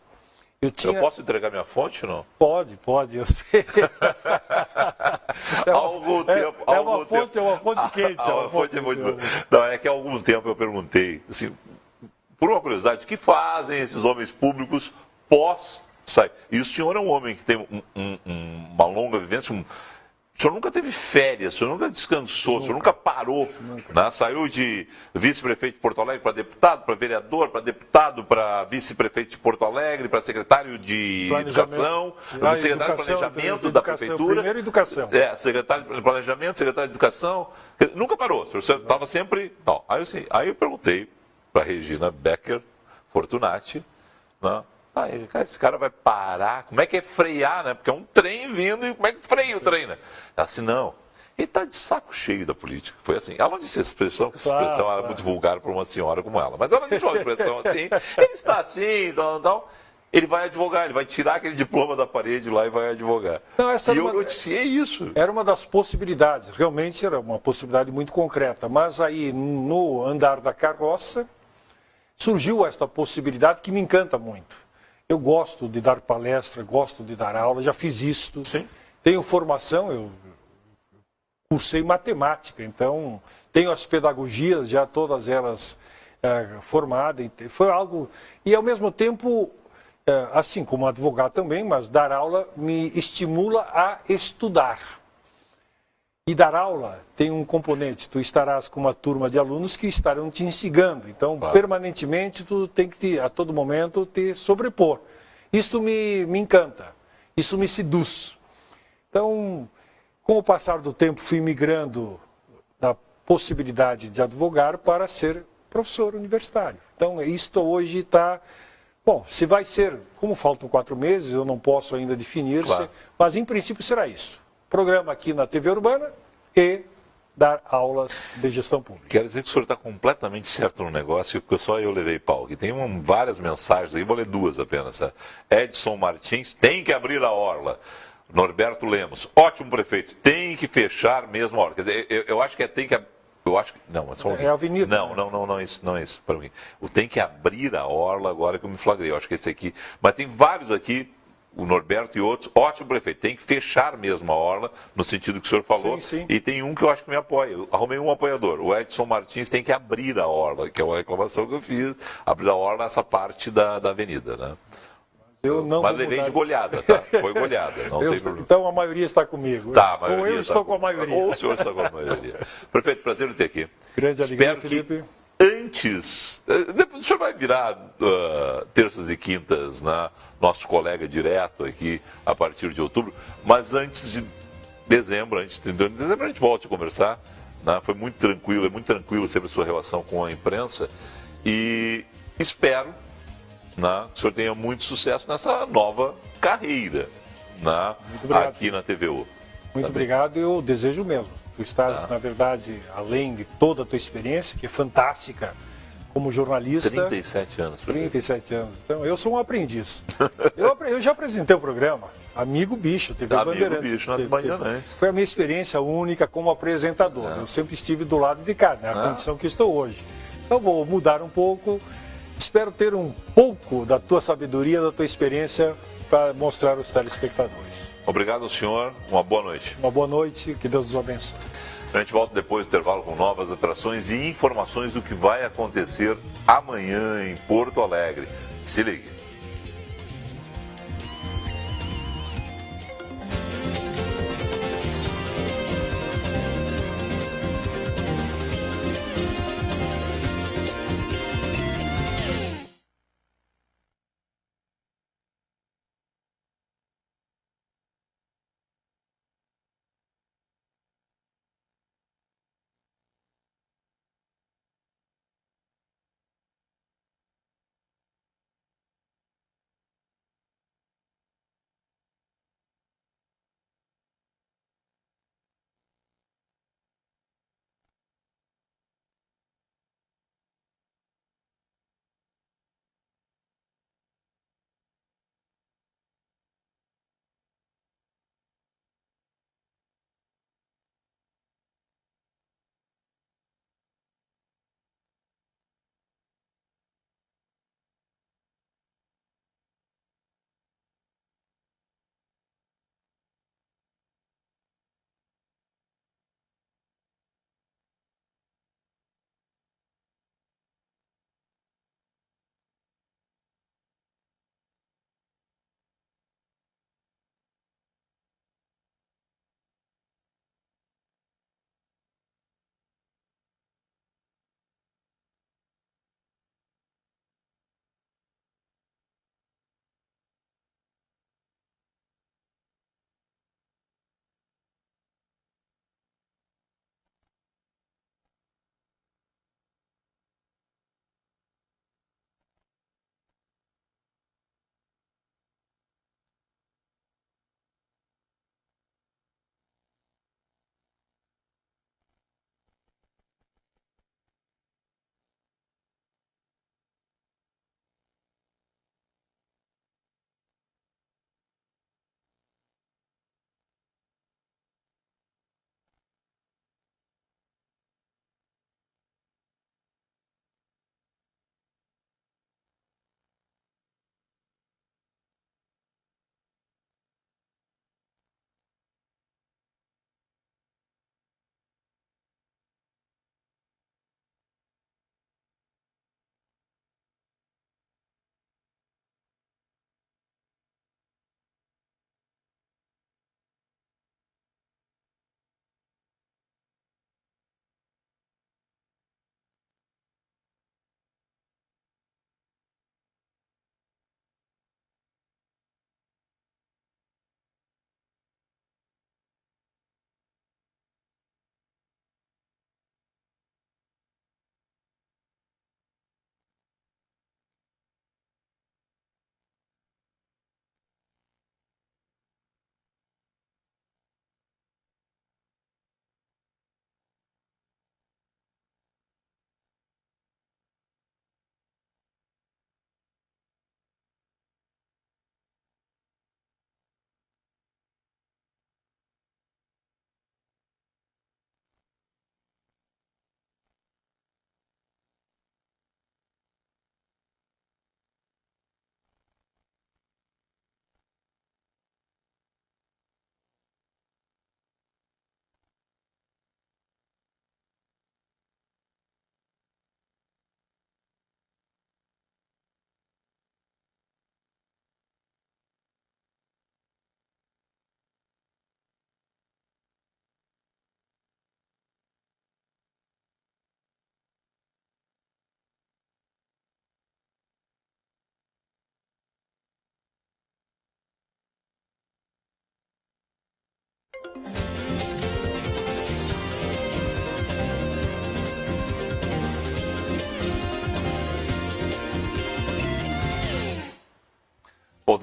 Eu posso entregar minha fonte ou não? Pode, eu sei. Há algum tempo. É uma fonte quente. A fonte é muito boa. Não, é que há algum tempo eu perguntei, assim, por uma curiosidade, o que fazem esses homens públicos pós-sair? E o senhor é um homem que tem uma longa vivência, o senhor nunca teve férias, o senhor nunca descansou, o senhor nunca parou. Né? Saiu de vice-prefeito de Porto Alegre para deputado, para vereador, para deputado, para vice-prefeito de Porto Alegre, para secretário de Educação, secretário de Planejamento da Prefeitura. Primeiro Educação. Secretário de Planejamento, secretário de Educação. Nunca parou, o senhor estava sempre... Não. Aí eu perguntei para a Regina Becker Fortunati, né? Esse cara vai parar, como é que é frear, né? Porque é um trem vindo e como é que freia o trem, né? Ela disse, não, ele está de saco cheio da política. Foi assim, ela não disse essa expressão, que essa expressão era muito vulgar para uma senhora como ela, mas ela disse uma expressão assim, ele está assim, tal, ele vai advogar, ele vai tirar aquele diploma da parede lá e vai advogar. Não, e eu noticiei isso. Era uma das possibilidades, realmente era uma possibilidade muito concreta, mas aí no andar da carroça surgiu esta possibilidade que me encanta muito. Eu gosto de dar palestra, gosto de dar aula, já fiz isto. Sim. Tenho formação, eu cursei matemática, então tenho as pedagogias já todas elas formadas. Foi algo... E ao mesmo tempo, assim como advogado também, mas dar aula me estimula a estudar. E dar aula tem um componente, tu estarás com uma turma de alunos que estarão te instigando. Então, permanentemente, tu tem que, a todo momento, te sobrepor. Isso me encanta, isso me seduz. Então, com o passar do tempo, fui migrando da possibilidade de advogar para ser professor universitário. Então, isto hoje está... Bom, se vai ser, como faltam 4 meses, eu não posso ainda definir, mas em princípio será isso. Programa aqui na TV Urbana e dar aulas de gestão pública. Quero dizer que o senhor está completamente certo no negócio, porque só eu levei pau. E tem várias mensagens aí, vou ler 2 apenas. Tá? Edson Martins, tem que abrir a orla. Norberto Lemos, ótimo prefeito, tem que fechar mesmo a orla. Quer dizer, eu acho que tem que... Eu acho que... Não, é só a avenida. Não é isso para mim. O tem que abrir a orla agora que eu me flagrei. Eu acho que esse aqui... Mas tem vários aqui, o Norberto e outros, ótimo prefeito, tem que fechar mesmo a orla, no sentido que o senhor falou, sim. E tem um que eu acho que me apoia, eu arrumei um apoiador, o Edson Martins tem que abrir a orla, que é uma reclamação que eu fiz, abrir a orla nessa parte da avenida, né? Mas levei de goleada, tá? Foi goleada, não tem problema. Então a maioria está comigo. Tá, a maioria ou eu estou com a maioria. Ou o senhor está com a maioria. Prefeito, prazer em ter aqui. Grande alegria, Felipe. Antes, depois o senhor vai virar terças e quintas, né? Nosso colega direto aqui a partir de outubro, mas antes de dezembro, antes de 31 de dezembro, a gente volta a conversar. Né? Foi muito tranquilo, é muito tranquilo sempre a sua relação com a imprensa e espero, né, que o senhor tenha muito sucesso nessa nova carreira, né? Aqui na TVU. Muito obrigado, eu desejo mesmo. Tu estás, na verdade, além de toda a tua experiência, que é fantástica, como jornalista... 37 anos. 37 anos. Então, eu sou um aprendiz. Eu já apresentei o programa, Amigo Bicho, TV Bandeirantes. Amigo Bicho, na Bandeirantes. Foi a minha experiência única como apresentador. Eu sempre estive do lado de cá, na condição que estou hoje. Então, vou mudar um pouco. Espero ter um pouco da tua sabedoria, da tua experiência para mostrar aos telespectadores. Obrigado ao senhor, uma boa noite. Uma boa noite, que Deus nos abençoe. A gente volta depois do intervalo com novas atrações e informações do que vai acontecer amanhã em Porto Alegre. Se ligue.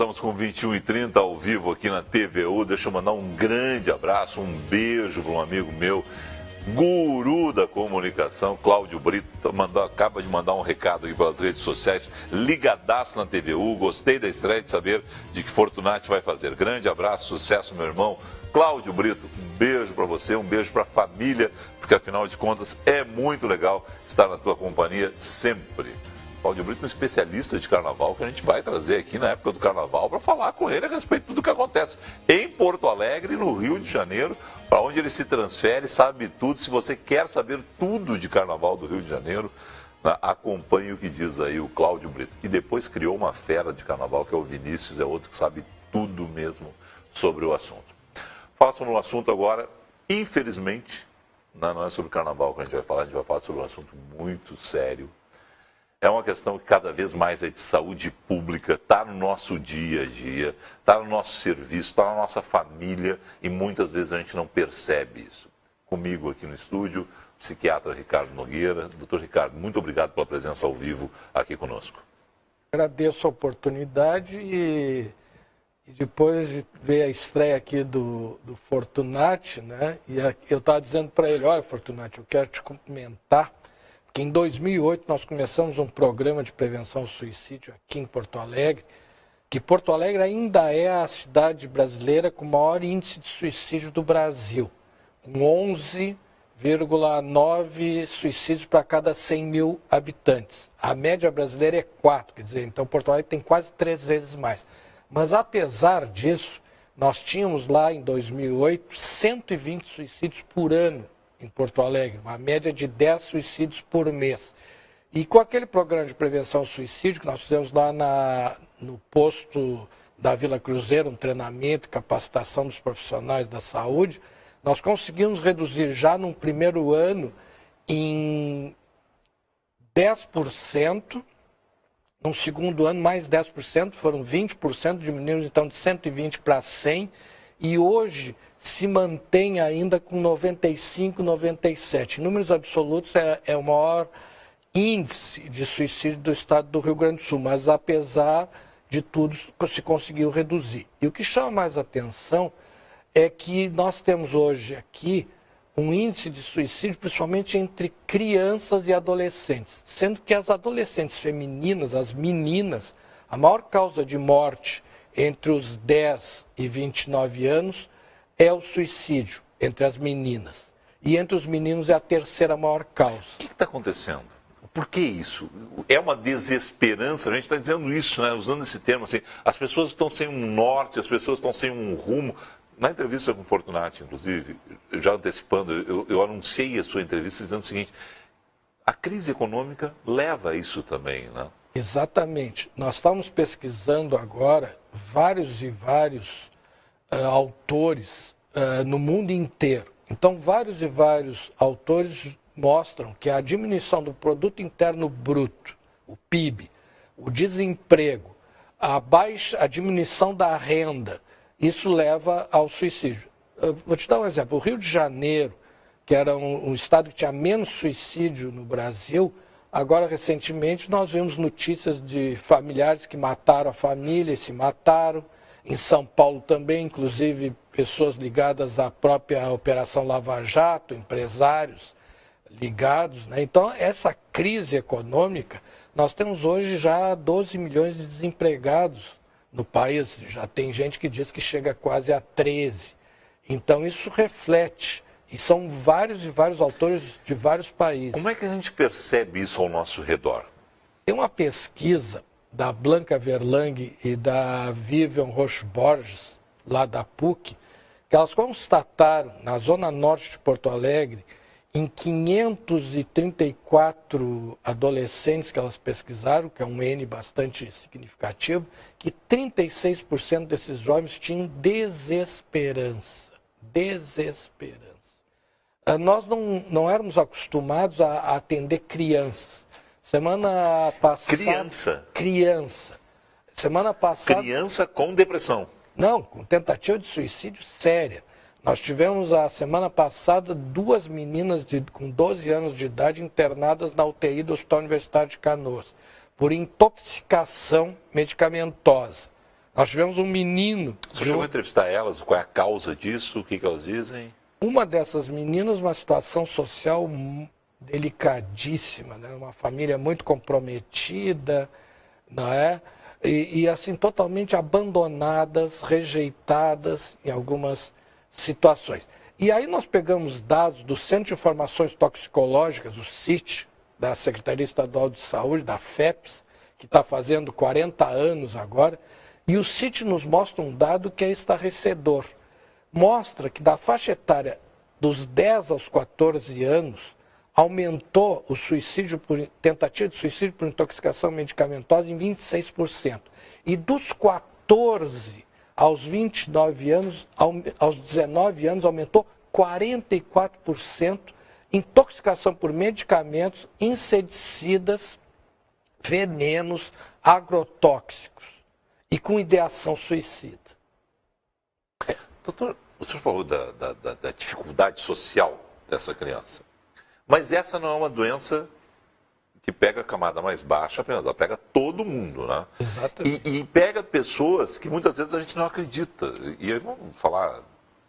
estamos com 21h30 ao vivo aqui na TVU. Deixa eu mandar um grande abraço, um beijo para um amigo meu, guru da comunicação, Cláudio Brito, acaba de mandar um recado aqui pelas redes sociais, ligadaço na TVU, gostei da estreia de saber de que Fortunati vai fazer. Grande abraço, sucesso, meu irmão. Cláudio Brito, um beijo para você, um beijo para a família, porque afinal de contas é muito legal estar na tua companhia sempre. Cláudio Brito é um especialista de carnaval que a gente vai trazer aqui na época do carnaval para falar com ele a respeito de tudo o que acontece em Porto Alegre e no Rio de Janeiro, para onde ele se transfere, sabe tudo. Se você quer saber tudo de carnaval do Rio de Janeiro, acompanhe o que diz aí o Cláudio Brito. E depois criou uma fera de carnaval, que é o Vinícius, é outro que sabe tudo mesmo sobre o assunto. Faço no assunto agora, infelizmente, não é sobre carnaval que a gente vai falar sobre um assunto muito sério. É uma questão que cada vez mais é de saúde pública, está no nosso dia a dia, está no nosso serviço, está na nossa família e muitas vezes a gente não percebe isso. Comigo aqui no estúdio, o psiquiatra Ricardo Nogueira. Doutor Ricardo, muito obrigado pela presença ao vivo aqui conosco. Agradeço a oportunidade e depois ver a estreia aqui do Fortunati, né? E eu estava dizendo para ele, olha Fortunati, eu quero te cumprimentar, porque em 2008 nós começamos um programa de prevenção ao suicídio aqui em Porto Alegre, que Porto Alegre ainda é a cidade brasileira com o maior índice de suicídio do Brasil, com 11,9 suicídios para cada 100 mil habitantes. A média brasileira é 4, quer dizer, então Porto Alegre tem quase 3 vezes mais. Mas apesar disso, nós tínhamos lá em 2008 120 suicídios por ano em Porto Alegre, uma média de 10 suicídios por mês. E com aquele programa de prevenção ao suicídio que nós fizemos lá no posto da Vila Cruzeiro, um treinamento e capacitação dos profissionais da saúde, nós conseguimos reduzir já num primeiro ano em 10%, no segundo ano mais 10%, foram 20%, diminuímos então de 120 para 100, e hoje se mantém ainda com 95, 97. Em números absolutos é o maior índice de suicídio do estado do Rio Grande do Sul, mas apesar de tudo se conseguiu reduzir. E o que chama mais atenção é que nós temos hoje aqui um índice de suicídio principalmente entre crianças e adolescentes, sendo que as adolescentes femininas, as meninas, a maior causa de morte entre os 10 e 29 anos é o suicídio entre as meninas. E entre os meninos é a terceira maior causa. O que está acontecendo? Por que isso? É uma desesperança, a gente está dizendo isso, né? Usando esse termo assim, as pessoas estão sem um norte, as pessoas estão sem um rumo. Na entrevista com o Fortunati, inclusive, já antecipando, eu anunciei a sua entrevista dizendo o seguinte, a crise econômica leva a isso também, né? Exatamente. Nós estamos pesquisando agora vários autores no mundo inteiro. Então, vários autores mostram que a diminuição do produto interno bruto, o PIB, o desemprego, a diminuição da renda, isso leva ao suicídio. Eu vou te dar um exemplo. O Rio de Janeiro, que era um estado que tinha menos suicídio no Brasil, agora recentemente nós vimos notícias de familiares que mataram a família e se mataram. Em São Paulo também, inclusive pessoas ligadas à própria Operação Lava Jato, empresários ligados, né? Então, essa crise econômica, nós temos hoje já 12 milhões de desempregados no país. Já tem gente que diz que chega quase a 13. Então, isso reflete. E são vários autores de vários países. Como é que a gente percebe isso ao nosso redor? Tem uma pesquisa da Blanca Verlang e da Vivian Roche Borges, lá da PUC, que elas constataram, na zona norte de Porto Alegre, em 534 adolescentes que elas pesquisaram, que é um N bastante significativo, que 36% desses jovens tinham desesperança. Desesperança. Nós não éramos acostumados a atender crianças. Semana passada... Criança. Semana passada... Criança com depressão. Não, com tentativa de suicídio séria. Nós tivemos a semana passada 2 meninas com 12 anos de idade internadas na UTI do Hospital Universitário de Canoas por intoxicação medicamentosa. Nós tivemos um menino... Você chegou a entrevistar elas? Qual é a causa disso? O que elas dizem? Uma dessas meninas, uma situação social delicadíssima, né? Uma família muito comprometida, não é? E assim, totalmente abandonadas, rejeitadas em algumas situações. E aí nós pegamos dados do Centro de Informações Toxicológicas, o CIT, da Secretaria Estadual de Saúde, da FEPS, que está fazendo 40 anos agora, e o CIT nos mostra um dado que é estarrecedor. Mostra que da faixa etária dos 10 aos 14 anos, aumentou o suicídio tentativa de suicídio por intoxicação medicamentosa em 26%. E dos 14 aos 29 anos, aos 19 anos, aumentou 44%, intoxicação por medicamentos, inseticidas, venenos, agrotóxicos e com ideação suicida. Doutor, o senhor falou da dificuldade social dessa criança, mas essa não é uma doença que pega a camada mais baixa apenas, ela pega todo mundo, né? Exatamente. E pega pessoas que muitas vezes a gente não acredita. E aí vamos falar,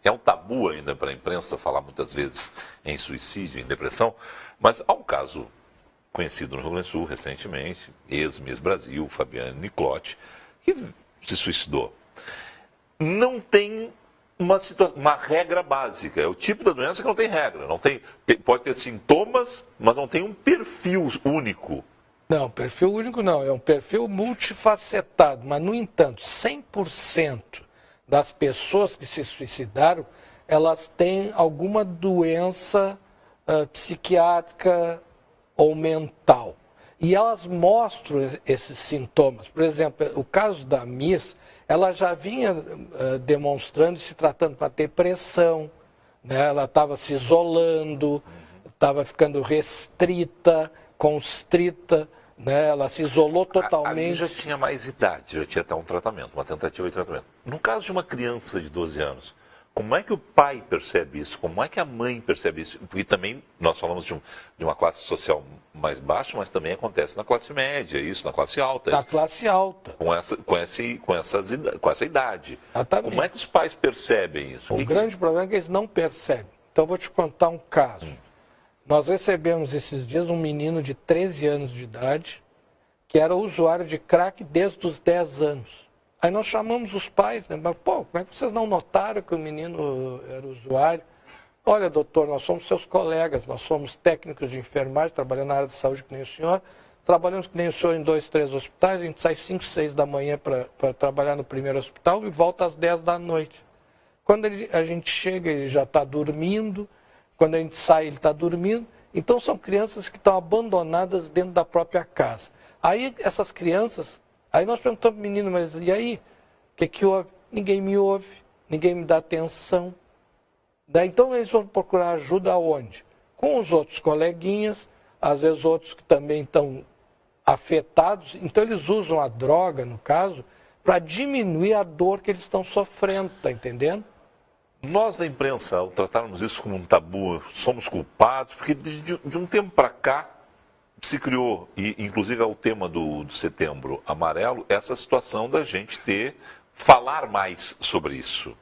é um tabu ainda para a imprensa falar muitas vezes em suicídio, em depressão, mas há um caso conhecido no Rio Grande do Sul recentemente, ex-Miss Brasil, Fabiane Niclotti, que se suicidou. Não tem uma regra básica. É o tipo da doença que não tem regra. Pode ter sintomas, mas não tem um perfil único. Não, perfil único não. É um perfil multifacetado. Mas, no entanto, 100% das pessoas que se suicidaram, elas têm alguma doença psiquiátrica ou mental. E elas mostram esses sintomas. Por exemplo, o caso da Miss, ela já vinha demonstrando e se tratando para depressão, né? Ela estava se isolando, estava ficando restrita, constrita, né? Ela se isolou totalmente. Ali já tinha mais idade, já tinha até um tratamento, uma tentativa de tratamento. No caso de uma criança de 12 anos, como é que o pai percebe isso? Como é que a mãe percebe isso? Porque também nós falamos de uma classe social mais baixa, mas também acontece na classe média, isso, na classe alta. Na classe alta. Com essa idade. Exatamente. Como é que os pais percebem isso? O grande problema é que eles não percebem. Então, eu vou te contar um caso. Nós recebemos esses dias um menino de 13 anos de idade, que era usuário de crack desde os 10 anos. Aí nós chamamos os pais, né? Mas, pô, como é que vocês não notaram que o menino era usuário? Olha, doutor, nós somos seus colegas, nós somos técnicos de enfermagem, trabalhando na área de saúde que nem o senhor, trabalhamos que nem o senhor em 2, 3 hospitais, a gente sai 5, 6 da manhã para trabalhar no primeiro hospital e volta às 10 da noite. Quando a gente chega, ele já está dormindo, quando a gente sai, ele está dormindo. Então, são crianças que estão abandonadas dentro da própria casa. Aí, essas crianças... Aí nós perguntamos para o menino, mas e aí? O que houve? Ninguém me ouve, ninguém me dá atenção. Daí, então eles vão procurar ajuda aonde? Com os outros coleguinhas, às vezes outros que também estão afetados. Então eles usam a droga, no caso, para diminuir a dor que eles estão sofrendo, tá entendendo? Nós da imprensa, ao tratarmos isso como um tabu, somos culpados, porque de um tempo para cá, se criou, e inclusive é o tema do Setembro Amarelo, essa situação da gente falar mais sobre isso.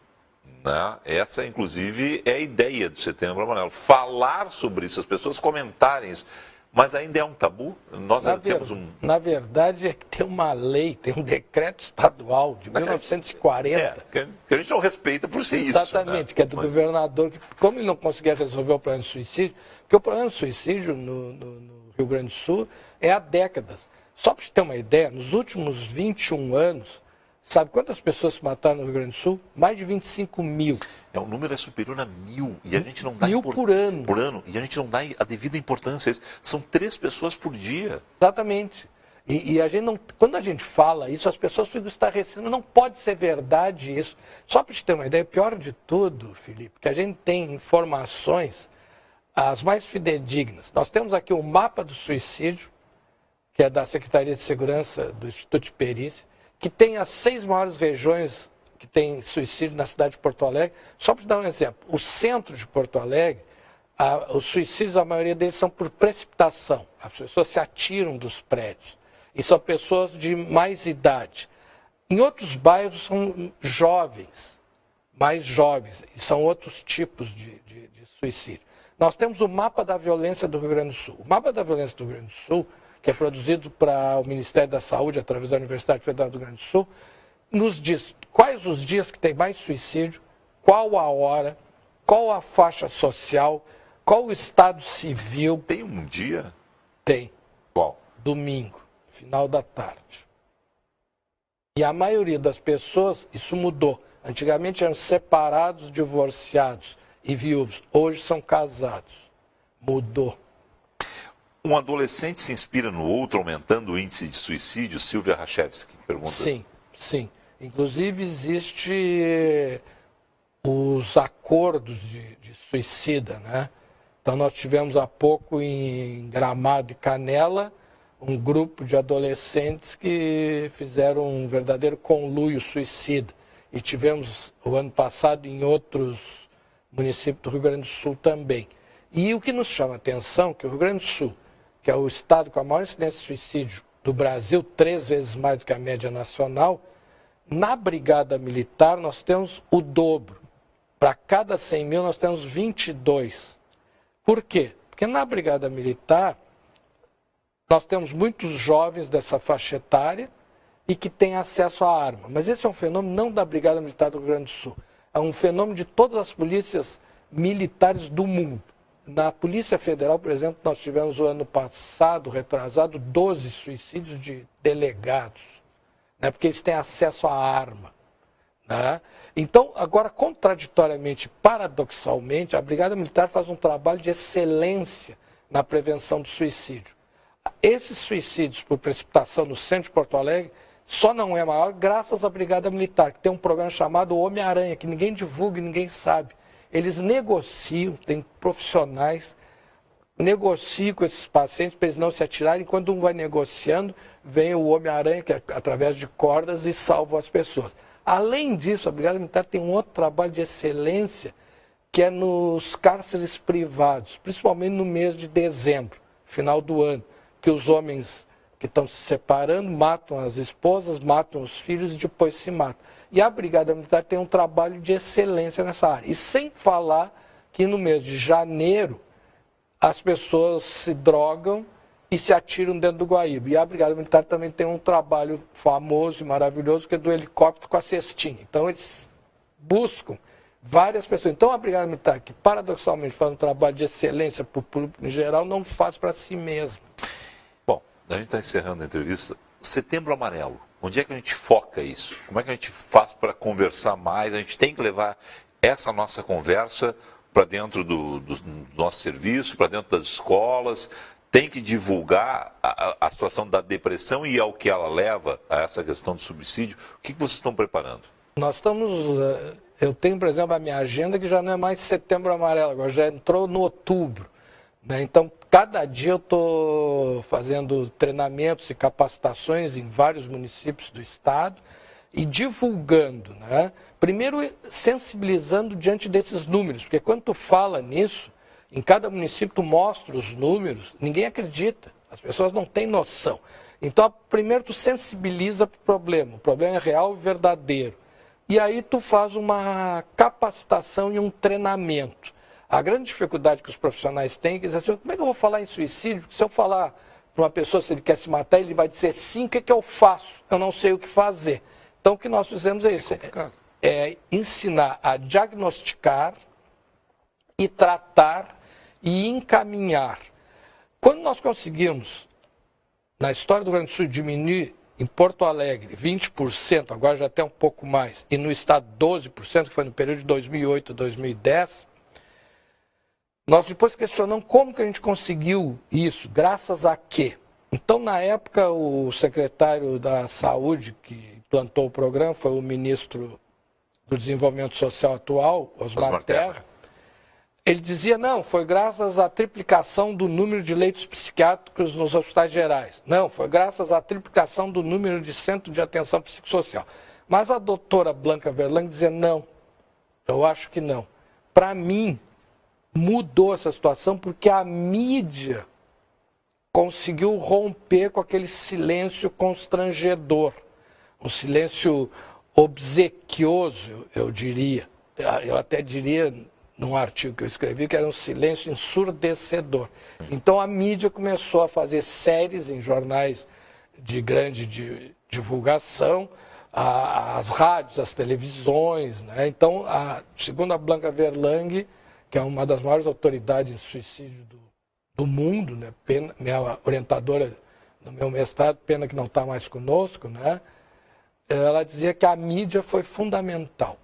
Né? Essa, inclusive, é a ideia do Setembro Amarelo, falar sobre isso, as pessoas comentarem isso. Mas ainda é um tabu? Nós temos Na verdade, é que tem uma lei, tem um decreto estadual de 1940. Que a gente não respeita por ser isso. Exatamente, né? que é do governador, que como ele não conseguia resolver o problema do suicídio, porque o problema do suicídio no Rio Grande do Sul é há décadas. Só para você ter uma ideia, nos últimos 21 anos, sabe quantas pessoas se mataram no Rio Grande do Sul? Mais de 25 mil. O número é superior a 1.000 e a gente não dá por ano. Por ano. E a gente não dá a devida importância a isso. São 3 pessoas por dia. Exatamente. E a gente não, quando a gente fala isso, as pessoas ficam estarrecendo. Não pode ser verdade isso. Só para você ter uma ideia, pior de tudo, Felipe, que a gente tem informações as mais fidedignas. Nós temos aqui o mapa do suicídio, que é da Secretaria de Segurança do Instituto de Perícia, que tem as 6 maiores regiões que tem suicídio na cidade de Porto Alegre. Só para dar um exemplo, o centro de Porto Alegre, os suicídios, a maioria deles são por precipitação. As pessoas se atiram dos prédios. E são pessoas de mais idade. Em outros bairros são jovens, mais jovens, e são outros tipos de suicídio. Nós temos o mapa da violência do Rio Grande do Sul. O mapa da violência do Rio Grande do Sul, que é produzido para o Ministério da Saúde, através da Universidade Federal do Rio Grande do Sul, nos diz quais os dias que tem mais suicídio, qual a hora, qual a faixa social, qual o estado civil. Tem um dia? Tem. Qual? Domingo, final da tarde. E a maioria das pessoas, isso mudou. Antigamente eram separados, divorciados e viúvos. Hoje são casados. Mudou. Um adolescente se inspira no outro, aumentando o índice de suicídio? Silvia Rachevski pergunta. Sim, sim. Inclusive existe os acordos de suicida, né? Então nós tivemos há pouco em Gramado e Canela um grupo de adolescentes que fizeram um verdadeiro conluio suicida. E tivemos o ano passado em outros municípios do Rio Grande do Sul também. E o que nos chama a atenção é que o Rio Grande do Sul, que é o estado com a maior incidência de suicídio do Brasil, 3 vezes mais do que a média nacional, na Brigada Militar nós temos o dobro. Para cada 100 mil nós temos 22. Por quê? Porque na Brigada Militar nós temos muitos jovens dessa faixa etária e que têm acesso à arma. Mas esse é um fenômeno não da Brigada Militar do Rio Grande do Sul. É um fenômeno de todas as polícias militares do mundo. Na Polícia Federal, por exemplo, nós tivemos o ano passado, retrasado, 12 suicídios de delegados, né, porque eles têm acesso à arma. Né? Então, agora, contraditoriamente, paradoxalmente, a Brigada Militar faz um trabalho de excelência na prevenção do suicídio. Esses suicídios por precipitação no centro de Porto Alegre só não é maior graças à Brigada Militar, que tem um programa chamado Homem-Aranha, que ninguém divulga e ninguém sabe. Eles negociam, tem profissionais, negociam com esses pacientes para eles não se atirarem. Quando um vai negociando, vem o Homem-Aranha, que é através de cordas, e salva as pessoas. Além disso, a Brigada Militar tem um outro trabalho de excelência, que é nos cárceres privados, principalmente no mês de dezembro, final do ano, que os homens que estão se separando matam as esposas, matam os filhos e depois se matam. E a Brigada Militar tem um trabalho de excelência nessa área. E sem falar que no mês de janeiro as pessoas se drogam e se atiram dentro do Guaíba. E a Brigada Militar também tem um trabalho famoso e maravilhoso, que é do helicóptero com a cestinha. Então eles buscam várias pessoas. Então a Brigada Militar, que paradoxalmente faz um trabalho de excelência para o público em geral, não faz para si mesmo. Bom, a gente está encerrando a entrevista. Setembro Amarelo, onde é que a gente foca isso? Como é que a gente faz para conversar mais? A gente tem que levar essa nossa conversa para dentro do nosso serviço, para dentro das escolas, tem que divulgar a situação da depressão e ao que ela leva a essa questão do suicídio. O que vocês estão preparando? Nós estamos... Eu tenho, por exemplo, a minha agenda que já não é mais Setembro Amarelo, agora já entrou no outubro. Né? Então, cada dia eu estou fazendo treinamentos e capacitações em vários municípios do estado e divulgando. Né? Primeiro, sensibilizando diante desses números, porque quando tu fala nisso, em cada município tu mostra os números, ninguém acredita, as pessoas não têm noção. Então, primeiro tu sensibiliza para o problema é real e verdadeiro. E aí tu faz uma capacitação e um treinamento. A grande dificuldade que os profissionais têm é dizer assim, como é que eu vou falar em suicídio? Se eu falar para uma pessoa se ele quer se matar, ele vai dizer sim, o que eu faço? Eu não sei o que fazer. Então o que nós fizemos é isso, é ensinar a diagnosticar e tratar e encaminhar. Quando nós conseguimos, na história do Rio Grande do Sul, diminuir em Porto Alegre 20%, agora já até um pouco mais, e no estado 12%, que foi no período de 2008 a 2010, nós depois questionamos como que a gente conseguiu isso, graças a quê? Então, na época, o secretário da Saúde que implantou o programa foi o ministro do Desenvolvimento Social atual, Osmar Terra. Ele dizia, não, foi graças à triplicação do número de leitos psiquiátricos nos hospitais gerais. Não, foi graças à triplicação do número de centros de atenção psicossocial. Mas a doutora Blanca Verlang dizia, não, eu acho que não. Para mim, mudou essa situação porque a mídia conseguiu romper com aquele silêncio constrangedor. um silêncio obsequioso, eu diria. Eu até diria, num artigo que eu escrevi, que era um silêncio ensurdecedor. Então a mídia começou a fazer séries em jornais de grande divulgação, as rádios, as televisões. Né? Então, segundo a Blanca Verlang, que é uma das maiores autoridades em suicídio do mundo, né? Minha orientadora no meu mestrado, pena que não está mais conosco, né? Ela dizia que a mídia foi fundamental.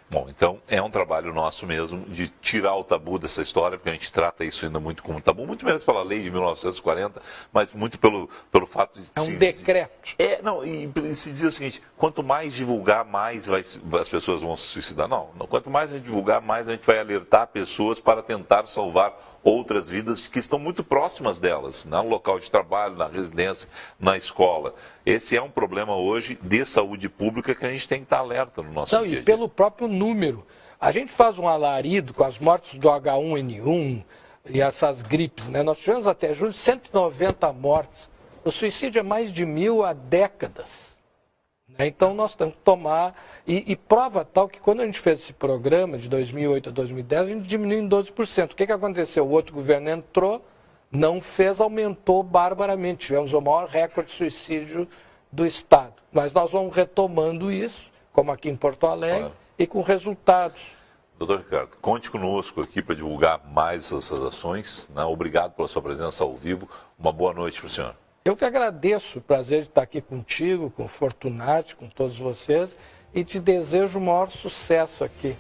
Bom, então é um trabalho nosso mesmo de tirar o tabu dessa história, porque a gente trata isso ainda muito como tabu, muito menos pela lei de 1940, mas muito pelo fato de... É um decreto. Não, e se dizer o seguinte, quanto mais divulgar, mais as pessoas vão se suicidar. Não, quanto mais a gente divulgar, mais a gente vai alertar pessoas para tentar salvar outras vidas que estão muito próximas delas, no local de trabalho, na residência, na escola. Esse é um problema hoje de saúde pública que a gente tem que estar alerta no nosso dia a dia. E pelo próprio número. A gente faz um alarido com as mortes do H1N1 e essas gripes, né? Nós tivemos até julho 190 mortes. O suicídio é mais de 1.000 há décadas. Né? Então nós temos que tomar... E prova tal que quando a gente fez esse programa de 2008 a 2010, a gente diminuiu em 12%. O que aconteceu? O outro governo entrou, não fez, aumentou barbaramente. Tivemos o maior recorde de suicídio do Estado. Mas nós vamos retomando isso, como aqui em Porto Alegre, claro. E com resultados. Doutor Ricardo, conte conosco aqui para divulgar mais essas ações. Né? Obrigado pela sua presença ao vivo. Uma boa noite para o senhor. Eu que agradeço o prazer de estar aqui contigo, com o Fortunati, com todos vocês, e te desejo o maior sucesso aqui.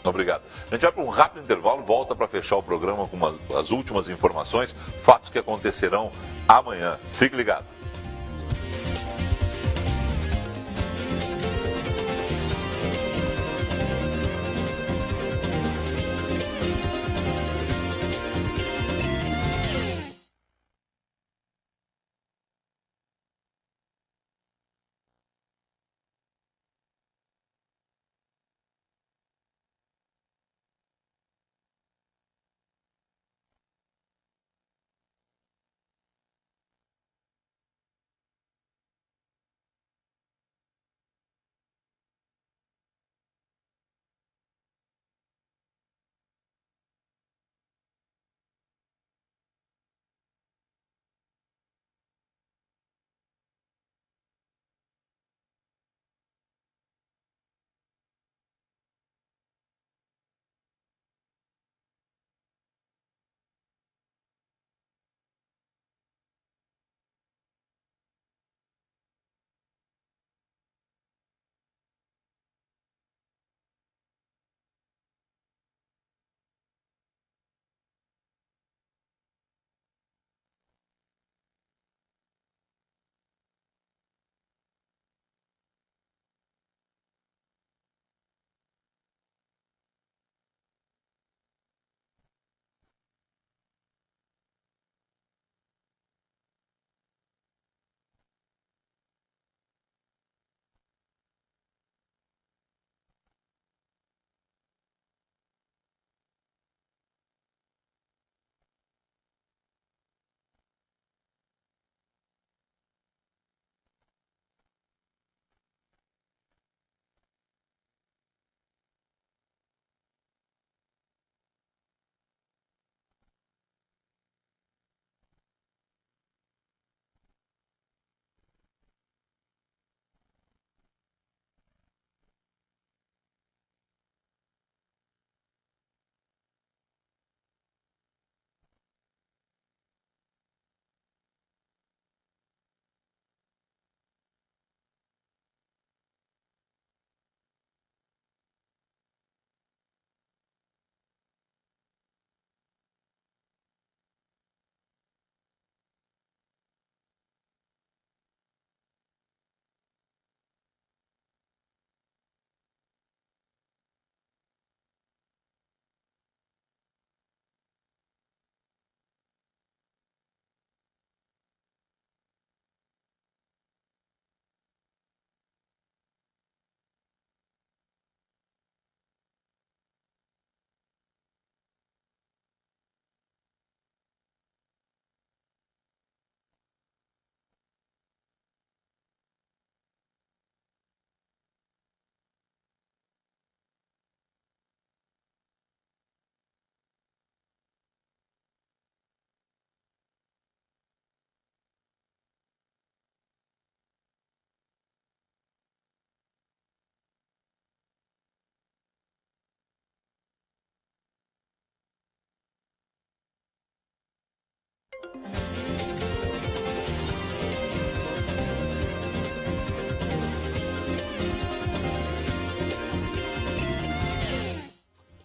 Obrigado. A gente vai para um rápido intervalo, volta para fechar o programa com as últimas informações, fatos que acontecerão amanhã. Fique ligado.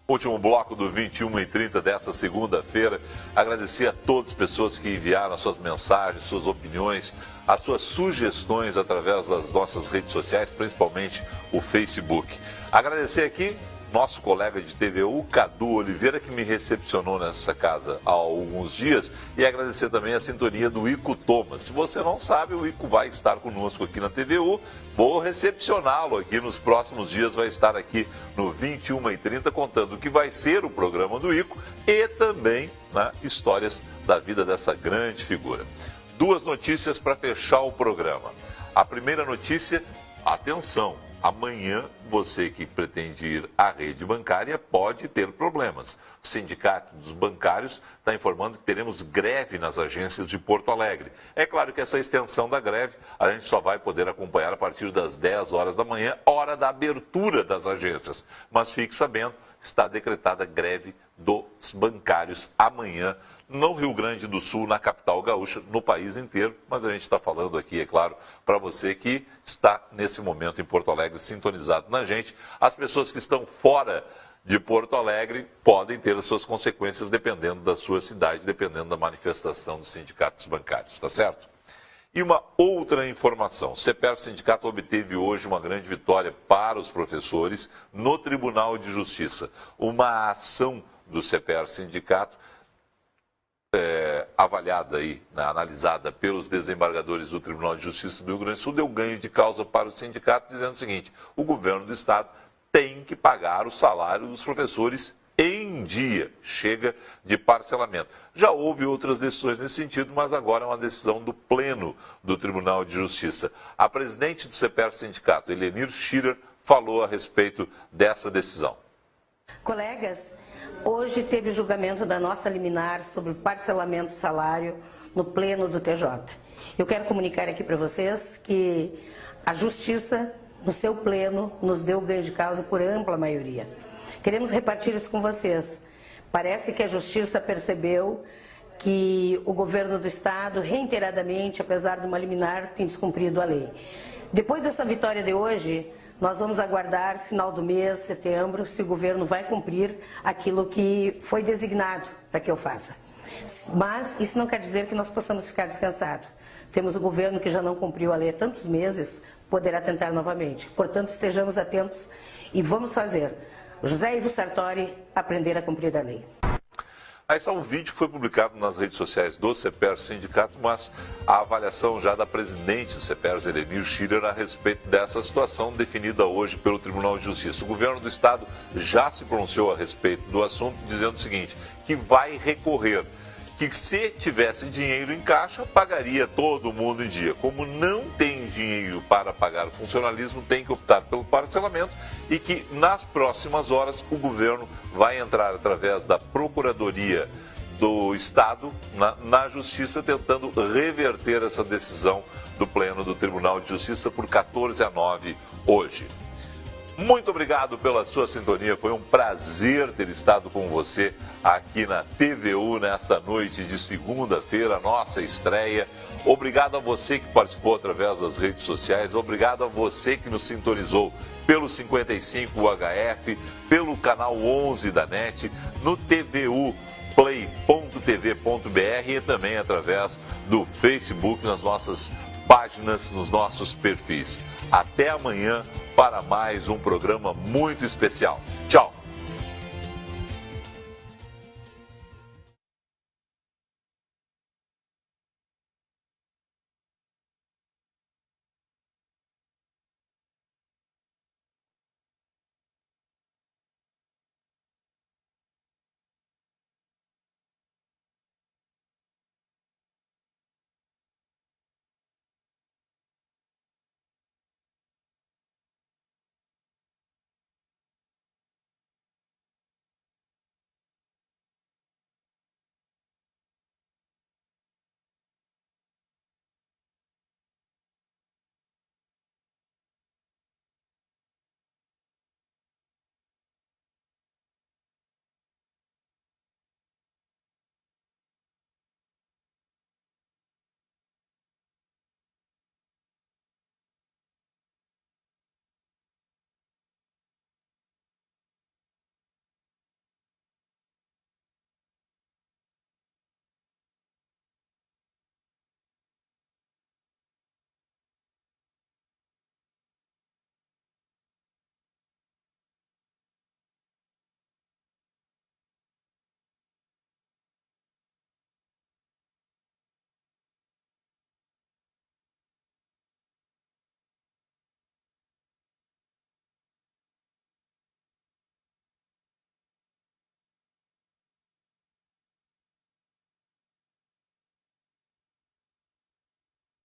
Último bloco do 21h30 dessa segunda-feira. Agradecer a todas as pessoas que enviaram as suas mensagens, suas opiniões, as suas sugestões através das nossas redes sociais, principalmente o Facebook. Agradecer aqui nosso colega de TVU, Cadu Oliveira, que me recepcionou nessa casa há alguns dias, e agradecer também a sintonia do Ico Thomas. Se você não sabe, o Ico vai estar conosco aqui na TVU, vou recepcioná-lo aqui nos próximos dias, vai estar aqui no 21h30 contando o que vai ser o programa do Ico e também, né, histórias da vida dessa grande figura. Duas notícias para fechar o programa. A primeira notícia, atenção, amanhã você que pretende ir à rede bancária pode ter problemas. O Sindicato dos Bancários está informando que teremos greve nas agências de Porto Alegre. É claro que essa extensão da greve a gente só vai poder acompanhar a partir das 10 horas da manhã, hora da abertura das agências. Mas fique sabendo, está decretada greve dos bancários amanhã no Rio Grande do Sul, na capital gaúcha, no país inteiro, mas a gente está falando aqui, é claro, para você que está nesse momento em Porto Alegre sintonizado na gente. As pessoas que estão fora de Porto Alegre podem ter as suas consequências dependendo da sua cidade, dependendo da manifestação dos sindicatos bancários, tá certo? E uma outra informação, o CEPER Sindicato obteve hoje uma grande vitória para os professores no Tribunal de Justiça. Uma ação do CEPER Sindicato avaliada aí, né, analisada pelos desembargadores do Tribunal de Justiça do Rio Grande do Sul, deu ganho de causa para o sindicato, dizendo o seguinte: o governo do estado tem que pagar o salário dos professores em dia, chega de parcelamento. Já houve outras decisões nesse sentido, mas agora é uma decisão do Pleno do Tribunal de Justiça. A presidente do CEPER Sindicato, Helenir Schirer, falou a respeito dessa decisão. Colegas, hoje teve o julgamento da nossa liminar sobre o parcelamento do salário no Pleno do TJ. Eu quero comunicar aqui para vocês que a Justiça, no seu Pleno, nos deu ganho de causa por ampla maioria. Queremos repartir isso com vocês. Parece que a Justiça percebeu que o governo do Estado, reiteradamente, apesar de uma liminar, tem descumprido a lei. Depois dessa vitória de hoje, nós vamos aguardar, final do mês, setembro, se o governo vai cumprir aquilo que foi designado para que eu faça. Mas isso não quer dizer que nós possamos ficar descansados. Temos o governo que já não cumpriu a lei há tantos meses, poderá tentar novamente. Portanto, estejamos atentos e vamos fazer José Ivo Sartori aprender a cumprir a lei. Esse é um vídeo que foi publicado nas redes sociais do CEPER Sindicato, mas a avaliação já da presidente do CEPER, Helenir Schirer, a respeito dessa situação definida hoje pelo Tribunal de Justiça. O governo do Estado já se pronunciou a respeito do assunto, dizendo o seguinte, que vai recorrer, que se tivesse dinheiro em caixa, pagaria todo mundo em dia. Como não tem dinheiro para pagar o funcionalismo, tem que optar pelo parcelamento e que nas próximas horas o governo vai entrar através da Procuradoria do Estado na Justiça, tentando reverter essa decisão do Pleno do Tribunal de Justiça por 14-9 hoje. Muito obrigado pela sua sintonia, foi um prazer ter estado com você aqui na TVU nesta noite de segunda-feira, nossa estreia. Obrigado a você que participou através das redes sociais, obrigado a você que nos sintonizou pelo 55 UHF, pelo canal 11 da NET, no tvuplay.tv.br e também através do Facebook, nas nossas páginas, nos nossos perfis. Até amanhã para mais um programa muito especial. Tchau!